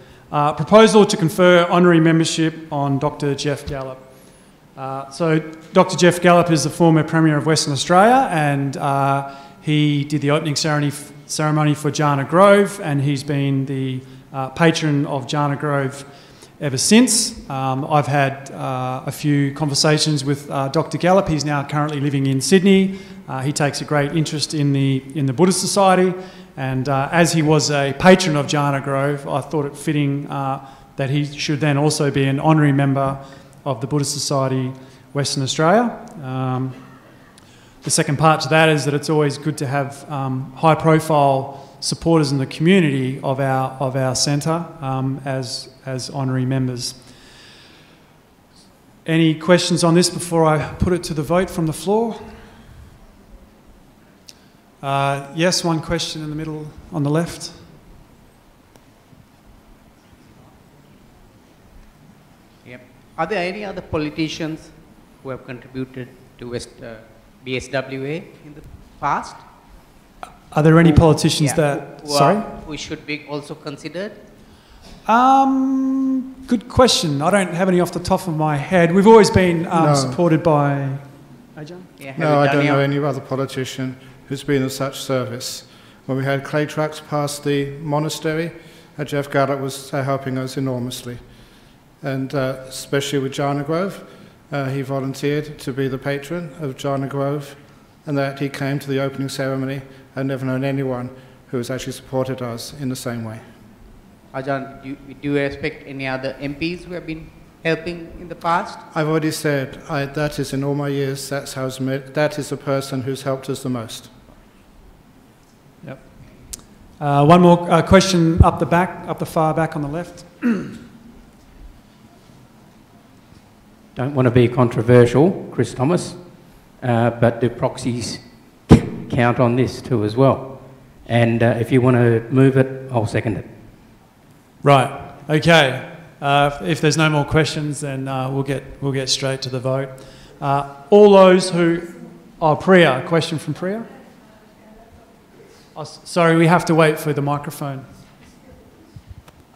Proposal to confer honorary membership on Dr. Jeff Gallop. So Dr. Jeff Gallop is the former Premier of Western Australia, and he did the opening ceremony for Jana Grove, and he's been the patron of Jana Grove ever since. I've had a few conversations with Dr. Gallop. He's now currently living in Sydney. He takes a great interest in the Buddhist Society, and as he was a patron of Jana Grove, I thought it fitting that he should then also be an honorary member of the Buddhist Society Western Australia. The second part to that is that it's always good to have high-profile supporters in the community of our centre as honorary members. Any questions on this before I put it to the vote from the floor? Yes, one question in the middle on the left. Yep. Are there any other politicians who have contributed to BSWA in the past? Are there any politicians who should be also considered? Good question. I don't have any off the top of my head. We've always been supported by... Ajahn? Yeah, no, I don't know any other politician who's been of such service. When we had clay trucks past the monastery, Jeff Gallop was helping us enormously. And especially with Jana Grove, he volunteered to be the patron of Jana Grove, and that he came to the opening ceremony. I've never known anyone who has actually supported us in the same way. Ajahn, do you expect any other MPs who have been helping in the past? I've already said, that is in all my years, that is the person who's helped us the most. Yep. One more question up the back, up the far back on the left. Don't want to be controversial, Chris Thomas, but do proxies count on this too as well? And if you want to move it, I'll second it. Right. Okay. If there's no more questions, then we'll get straight to the vote. All those who... Oh, Priya. Question from Priya? Oh, sorry, we have to wait for the microphone.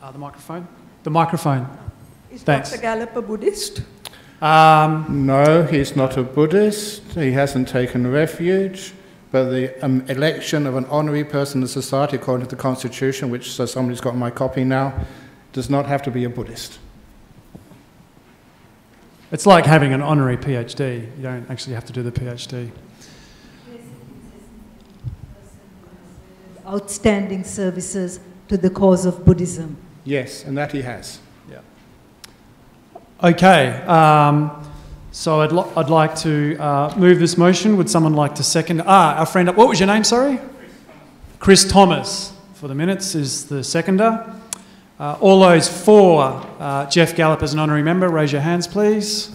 The microphone? The microphone. Is Thanks. Dr. Gallop a Buddhist? No, he's not a Buddhist. He hasn't taken refuge. but the election of an honorary person in the society according to the Constitution, which so somebody's got my copy now, does not have to be a Buddhist. It's like having an honorary PhD. You don't actually have to do the PhD. Outstanding services to the cause of Buddhism. Yes, and that he has. Yeah. Okay. So I'd like to move this motion. Would someone like to second? Our friend, what was your name, sorry? Chris Thomas, for the minutes, is the seconder. All those for Jeff Gallup as an honorary member, raise your hands, please.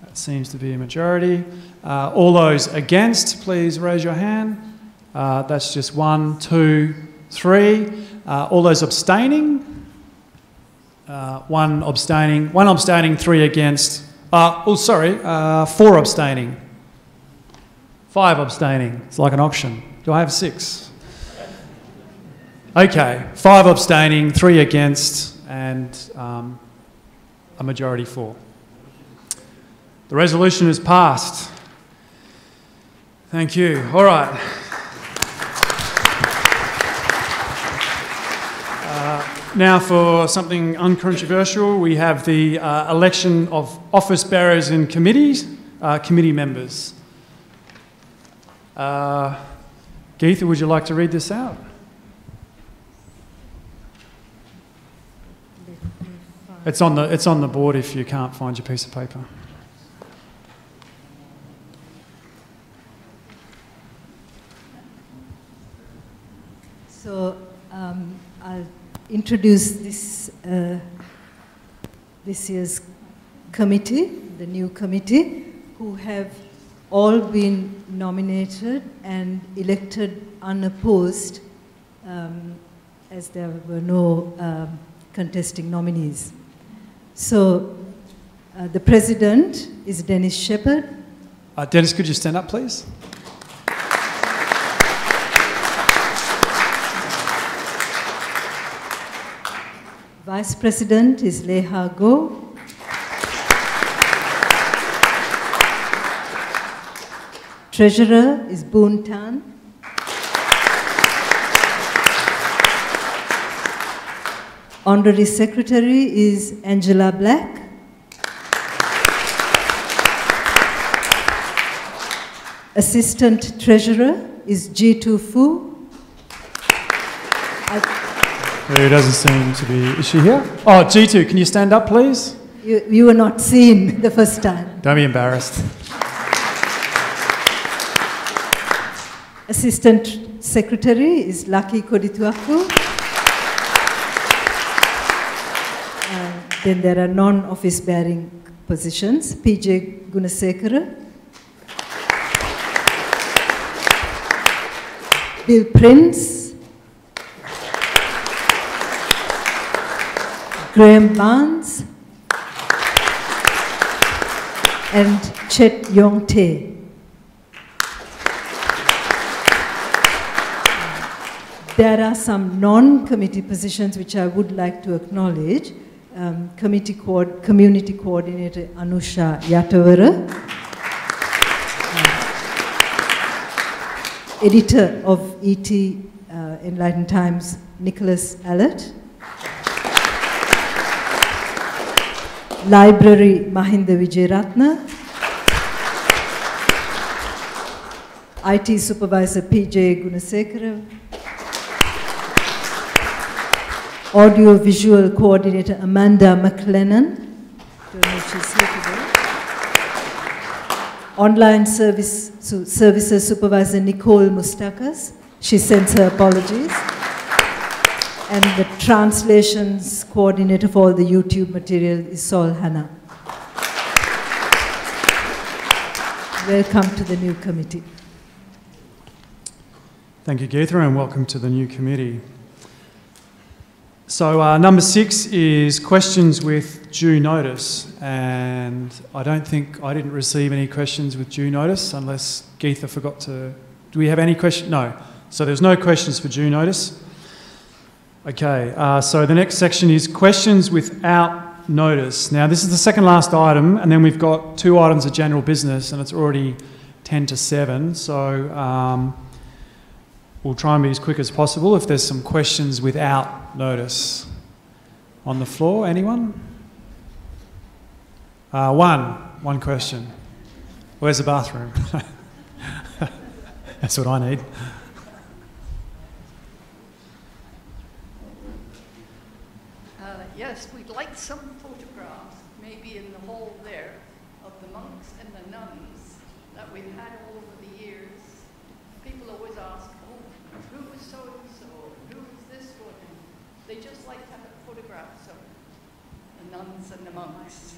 That seems to be a majority. All those against, please raise your hand. That's just 1, 2, 3. All those abstaining? 1 abstaining, 3 against. 4 abstaining. 5 abstaining. It's like an auction. Do I have 6? Okay, 5 abstaining, 3 against, and a majority for. The resolution is passed. Thank you. All right. Now for something uncontroversial, we have the election of office bearers in committees, committee members. Geetha, would you like to read this out? It's on the board if you can't find your piece of paper. So I'll introduce this this year's committee, the new committee, who have all been nominated and elected unopposed, as there were no contesting nominees. So the president is Dennis Shepherd. Dennis, could you stand up, please? Vice president is Leha Go. Treasurer is Boon Tan. Honorary secretary is Angela Black. Assistant treasurer is Jitu Fu. Who doesn't seem to be... Is she here? Oh, G2, can you stand up, please? You were not seen the first time. Don't be embarrassed. Assistant Secretary is Lucky Kodituaku. Then there are non-office bearing positions. PJ Gunasekara. Bill Prince. Graham Barnes. And Chet Yong Tae. There are some non-committee positions which I would like to acknowledge. Community Coordinator Anusha Yatavara. Editor of ET Enlightened Times, Nicholas Allett. Library Mahinda Vijayaratna. IT Supervisor PJ Gunasekara. Audio-visual coordinator Amanda McLennan. Don't know if she's here today. Online services supervisor Nicole Mustakas. She sends her apologies. And the translations coordinator for all the YouTube material is Sol Hanna. Welcome to the new committee. Thank you, Geetha, and welcome to the new committee. So number 6 is questions with due notice, and I didn't receive any questions with due notice unless Geetha forgot to... Do we have any questions? No. So there's no questions for due notice. Okay, so the next section is questions without notice. Now this is the second last item, and then we've got 2 items of general business, and it's already 10 to 7, so we'll try and be as quick as possible. If there's some questions without notice on the floor, anyone? One question. Where's the bathroom? That's what I need. Yes, we'd like some photographs, maybe in the hall there, of the monks and the nuns that we've had all over the years. People always ask, oh, who is so-and-so, who is this one? They just like to have photographs of the nuns and the monks.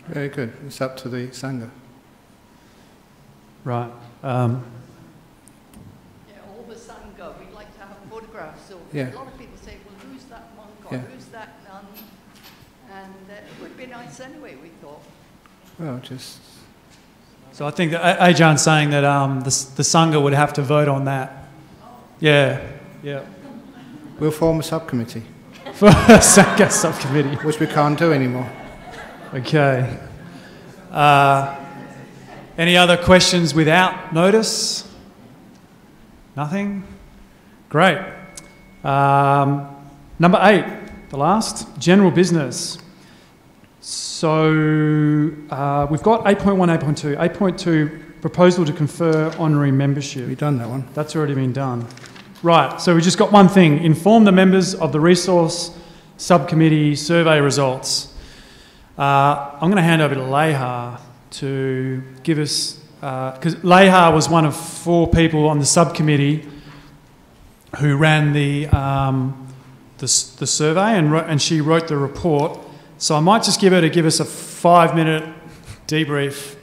Very good. It's up to the Sangha. Right. Yeah, all the Sangha, we'd like to have photographs. So Yeah. a lot of people say, well, who's that monk or Yeah. who's that nun? And it would be nice anyway, we thought. Well, just... So I think that Ajahn saying that the Sangha would have to vote on that. Yeah, yeah. We'll form a subcommittee. For a Sangha subcommittee. Which we can't do anymore. Okay. Any other questions without notice? Nothing? Great. Number 8, the last, general business. So we've got 8.1, 8.2. 8.2, proposal to confer honorary membership. We've done that one. That's already been done. Right, so we just got one thing. Inform the members of the resource subcommittee survey results. I'm going to hand over to Leha to give us, because Leha was one of 4 people on the subcommittee who ran the survey, and she wrote the report. So I might just give her to give us a 5-minute debrief.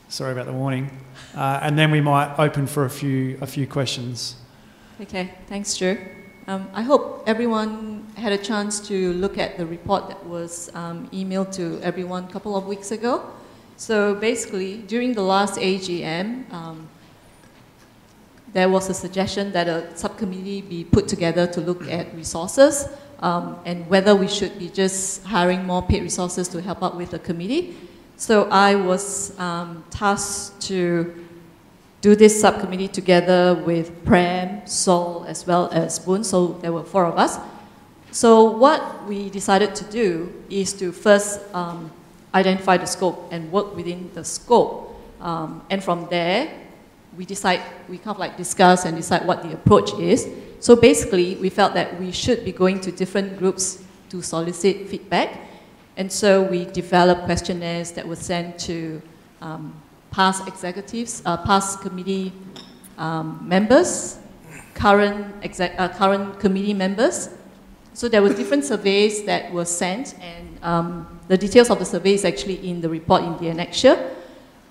Sorry about the warning, and then we might open for a few questions. Okay, thanks, Drew. I hope everyone had a chance to look at the report that was emailed to everyone a couple of weeks ago. So basically, during the last AGM, there was a suggestion that a subcommittee be put together to look at resources and whether we should be just hiring more paid resources to help out with the committee. So I was tasked to do this subcommittee together with Prem, Sol, as well as Boon, so there were 4 of us. So what we decided to do is to first identify the scope and work within the scope. And from there, we kind of like discuss and decide what the approach is. So basically, we felt that we should be going to different groups to solicit feedback. And so we developed questionnaires that were sent to past executives, past committee members, current committee members. So there were different surveys that were sent, and the details of the survey is actually in the report in the annexure.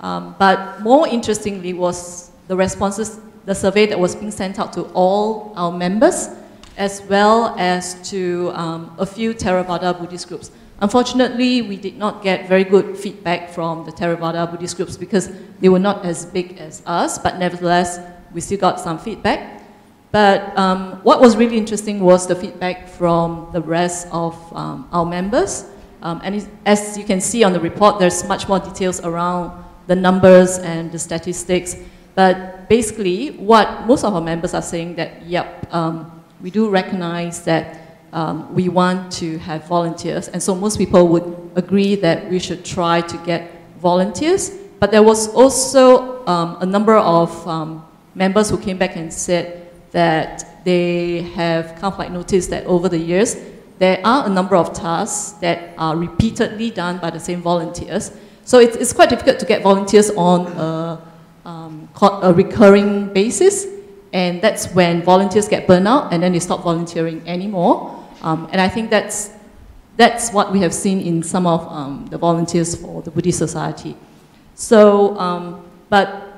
But more interestingly was the responses, the survey that was being sent out to all our members, as well as to a few Theravada Buddhist groups. Unfortunately, we did not get very good feedback from the Theravada Buddhist groups because they were not as big as us, but nevertheless, we still got some feedback. But what was really interesting was the feedback from the rest of our members. And as you can see on the report, there's much more details around the numbers and the statistics. But basically, what most of our members are saying that, yep, we do recognize that we want to have volunteers, and so most people would agree that we should try to get volunteers. But there was also a number of members who came back and said that they have kind of like noticed that over the years, there are a number of tasks that are repeatedly done by the same volunteers. So it's quite difficult to get volunteers on a recurring basis, and that's when volunteers get burnt out and then they stop volunteering anymore. And I think that's what we have seen in some of the volunteers for the Buddhist Society. So, but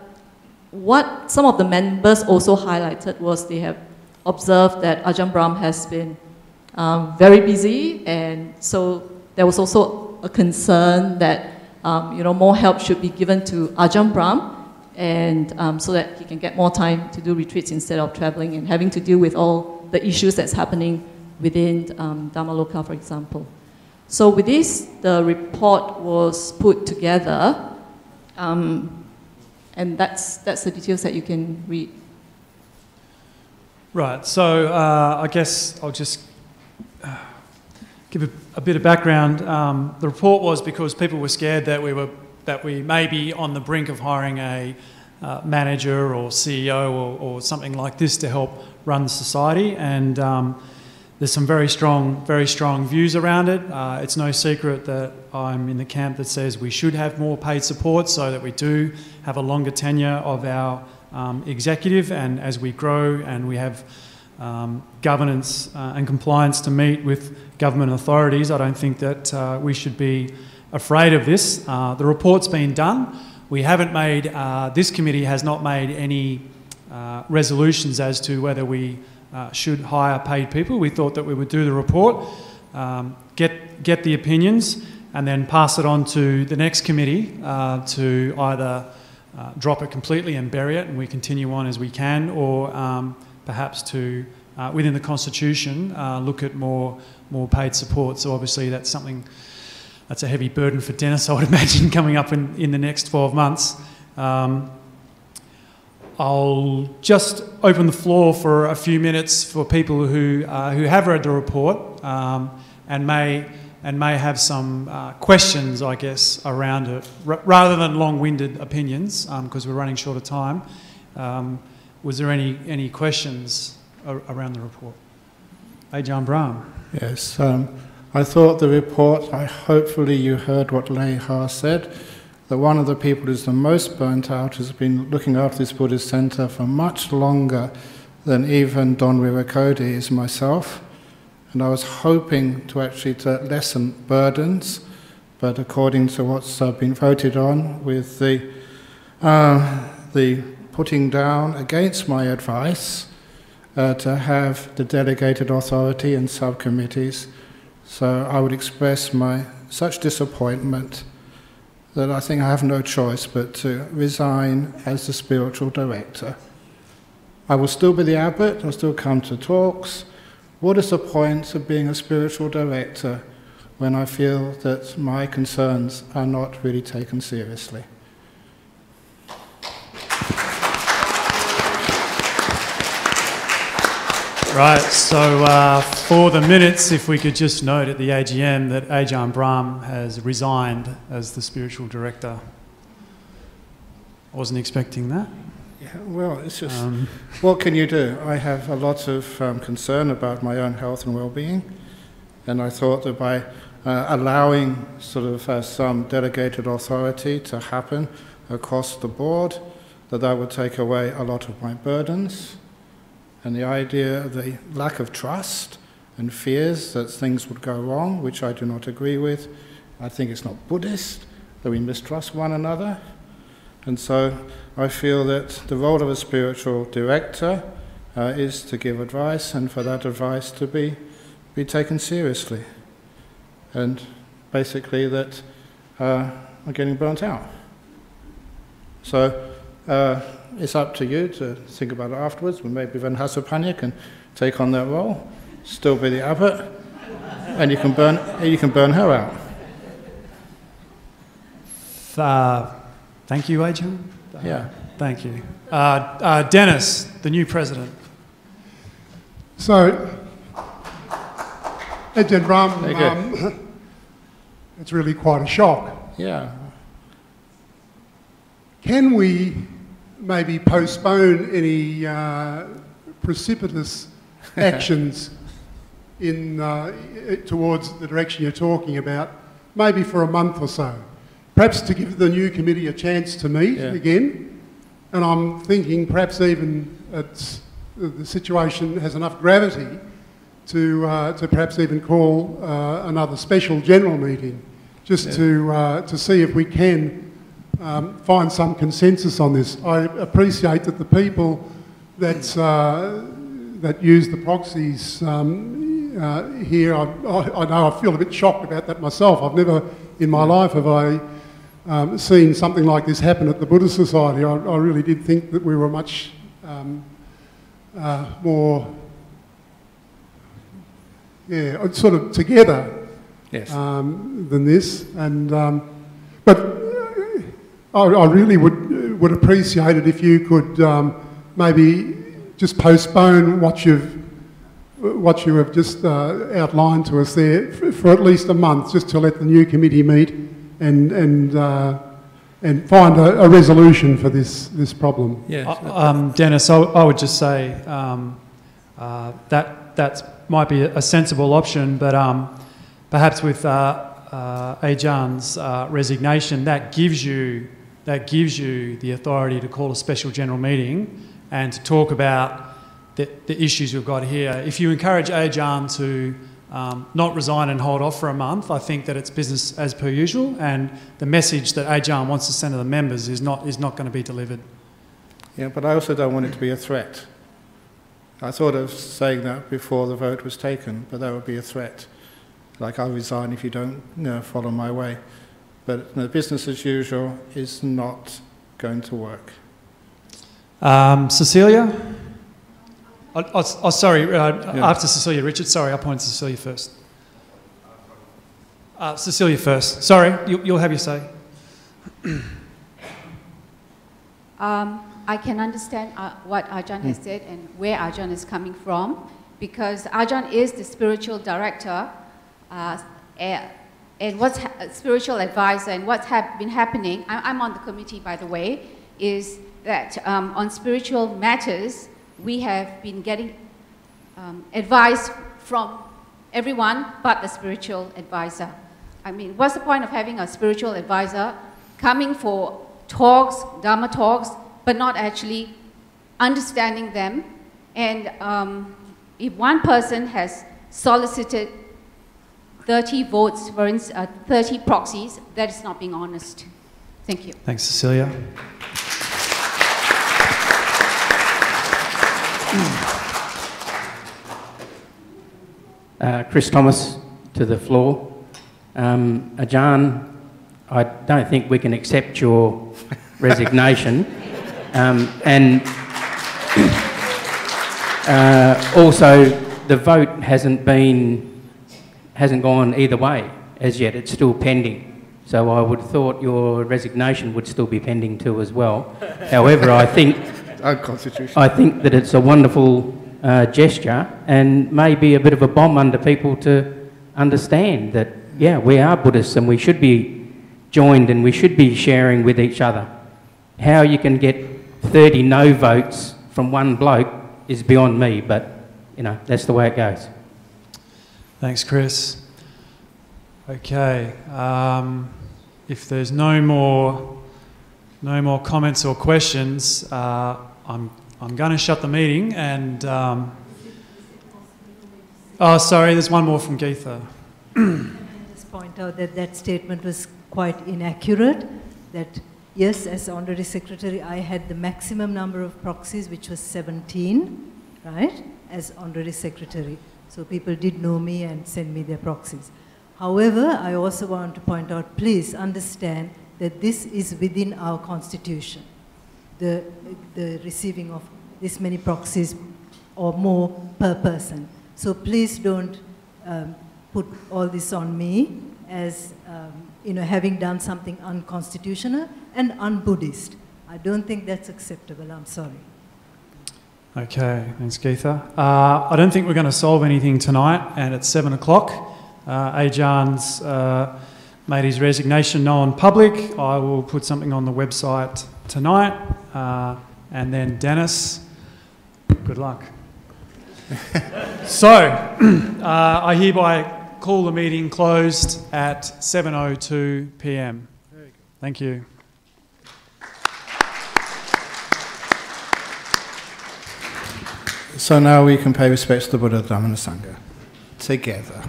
what some of the members also highlighted was they have observed that Ajahn Brahm has been very busy, and so there was also a concern that more help should be given to Ajahn Brahm, and so that he can get more time to do retreats instead of traveling and having to deal with all the issues that's happening within Dhammaloka, for example. So with this, the report was put together, And that's the details that you can read. Right, so I guess I'll just give a bit of background. The report was because people were scared that we may be on the brink of hiring a manager or CEO or something like this to help run the society, and there's some very strong views around it. It's no secret that I'm in the camp that says we should have more paid support so that we do have a longer tenure of our executive, and as we grow and we have governance and compliance to meet with government authorities, I don't think that we should be afraid of this. The report's been done. We haven't made, this committee has not made any resolutions as to whether we should hire paid people. We thought that we would do the report, get the opinions, and then pass it on to the next committee to either drop it completely and bury it and we continue on as we can, or perhaps to, within the Constitution, look at more paid support. So obviously that's something, that's a heavy burden for Dennis, I would imagine, coming up in the next 12 months. I'll just open the floor for a few minutes for people who have read the report and may have some questions, I guess, around it, rather than long-winded opinions, because we're running short of time. Was there any questions around the report? Ajahn Brahm. Yes, I thought the report, hopefully you heard what Lei Ha said, that one of the people who's the most burnt out has been looking after this Buddhist centre for much longer than even Don Wirikodi is myself. And I was hoping to actually lessen burdens, but according to what's been voted on with the putting down against my advice to have the delegated authority and subcommittees. So I would express such disappointment that I think I have no choice but to resign as the spiritual director. I will still be the abbot, I'll still come to talks. What is the point of being a spiritual director when I feel that my concerns are not really taken seriously? Right, so for the minutes, if we could just note at the AGM that Ajahn Brahm has resigned as the spiritual director. I wasn't expecting that. Yeah, well, it's just, what can you do? I have a lot of concern about my own health and well-being, and I thought that by allowing sort of some delegated authority to happen across the board, that would take away a lot of my burdens. And the idea of the lack of trust and fears that things would go wrong, which I do not agree with. I think it's not Buddhist that we mistrust one another. And so I feel that the role of a spiritual director is to give advice, and for that advice to be taken seriously. And basically that I'm getting burnt out. So it's up to you to think about it afterwards. Maybe Venhasapanya can take on that role, still be the abbot, and you can burn her out. Thank you, Ajahn. Yeah. Thank you. Dennis, the new president. So, Ajahn Brahm, it's really quite a shock. Yeah. Can we maybe postpone any precipitous actions towards the direction you're talking about, maybe for a month or so? Perhaps to give the new committee a chance to meet again. And I'm thinking perhaps even the situation has enough gravity to perhaps even call another special general meeting, just to see if we can find some consensus on this. I appreciate that the people that use the proxies here, I know I feel a bit shocked about that myself. I've never in my life have I seen something like this happen at the Buddhist Society. I really did think that we were much more, sort of together than this. And but I really would appreciate it if you could maybe just postpone what you have just outlined to us there for at least a month, just to let the new committee meet and find a resolution for this problem. Yeah. Dennis, I would just say that might be a sensible option, but perhaps with Ajan's resignation, that gives you the authority to call a special general meeting and to talk about the issues we've got here. If you encourage Ajan to not resign and hold off for a month, I think that it's business as per usual, and the message that Ajan wants to send to the members is not going to be delivered. Yeah, but I also don't want it to be a threat. I thought of saying that before the vote was taken, but that would be a threat. Like, I'll resign if you don't follow my way. But business as usual is not going to work. Cecilia? Sorry, after Cecilia, Richard. Sorry, I pointed to Cecilia first. Cecilia first. Sorry, you'll have your say. I can understand what Ajan has said and where Ajan is coming from, because Ajan is the spiritual director and what's spiritual advisor, and what's been happening, I'm on the committee, by the way, is that on spiritual matters, we have been getting advice from everyone but the spiritual advisor. I mean, what's the point of having a spiritual advisor coming for talks, Dharma talks, but not actually understanding them? And if one person has solicited 30 votes, for instance, 30 proxies, that is not being honest. Thank you. Thanks, Cecilia. Chris Thomas to the floor. Ajan, I don't think we can accept your resignation. And also, the vote hasn't gone either way as yet. It's still pending. So I would have thought your resignation would still be pending too as well. However, I think that it's a wonderful gesture and maybe a bit of a bomb under people to understand that, yeah, we are Buddhists and we should be joined and we should be sharing with each other. How you can get 30 no votes from one bloke is beyond me, but, you know, that's the way it goes. Thanks, Chris. Okay, if there's no more comments or questions, I'm going to shut the meeting and... oh, sorry, there's one more from Geetha. Just point out that that statement was quite inaccurate, that yes, as Honorary Secretary, I had the maximum number of proxies, which was 17, right, as Honorary Secretary. So people did know me and send me their proxies. However, I also want to point out, please understand that this is within our constitution, the receiving of this many proxies or more per person. So please don't put all this on me as having done something unconstitutional and un-Buddhist. I don't think that's acceptable. I'm sorry. Okay, thanks, Geetha. I don't think we're going to solve anything tonight, and it's 7 o'clock. Ajan's made his resignation known public. I will put something on the website tonight. And then Dennis, good luck. So, I hereby call the meeting closed at 7:02 p.m. Thank you. So now we can pay respects to the Buddha, Dhamma and Sangha together.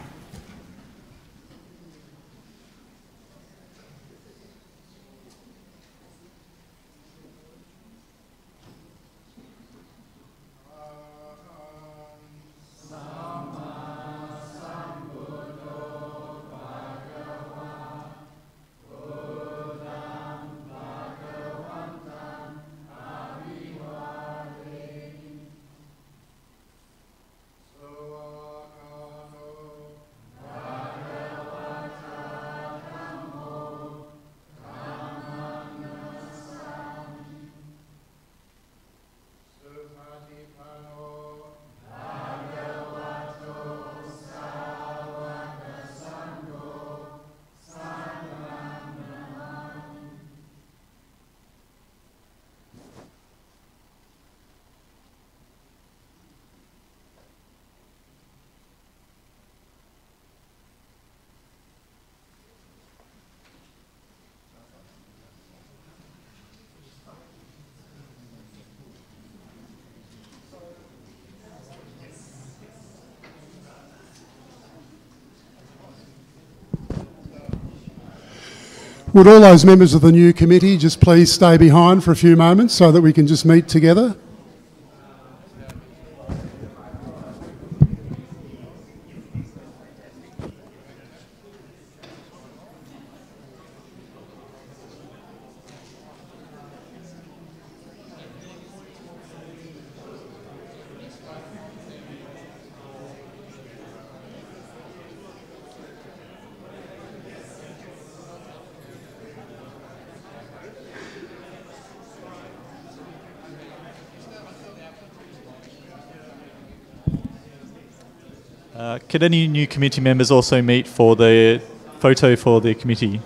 Would all those members of the new committee just please stay behind for a few moments so that we can just meet together? Could any new committee members also meet for the photo for the committee?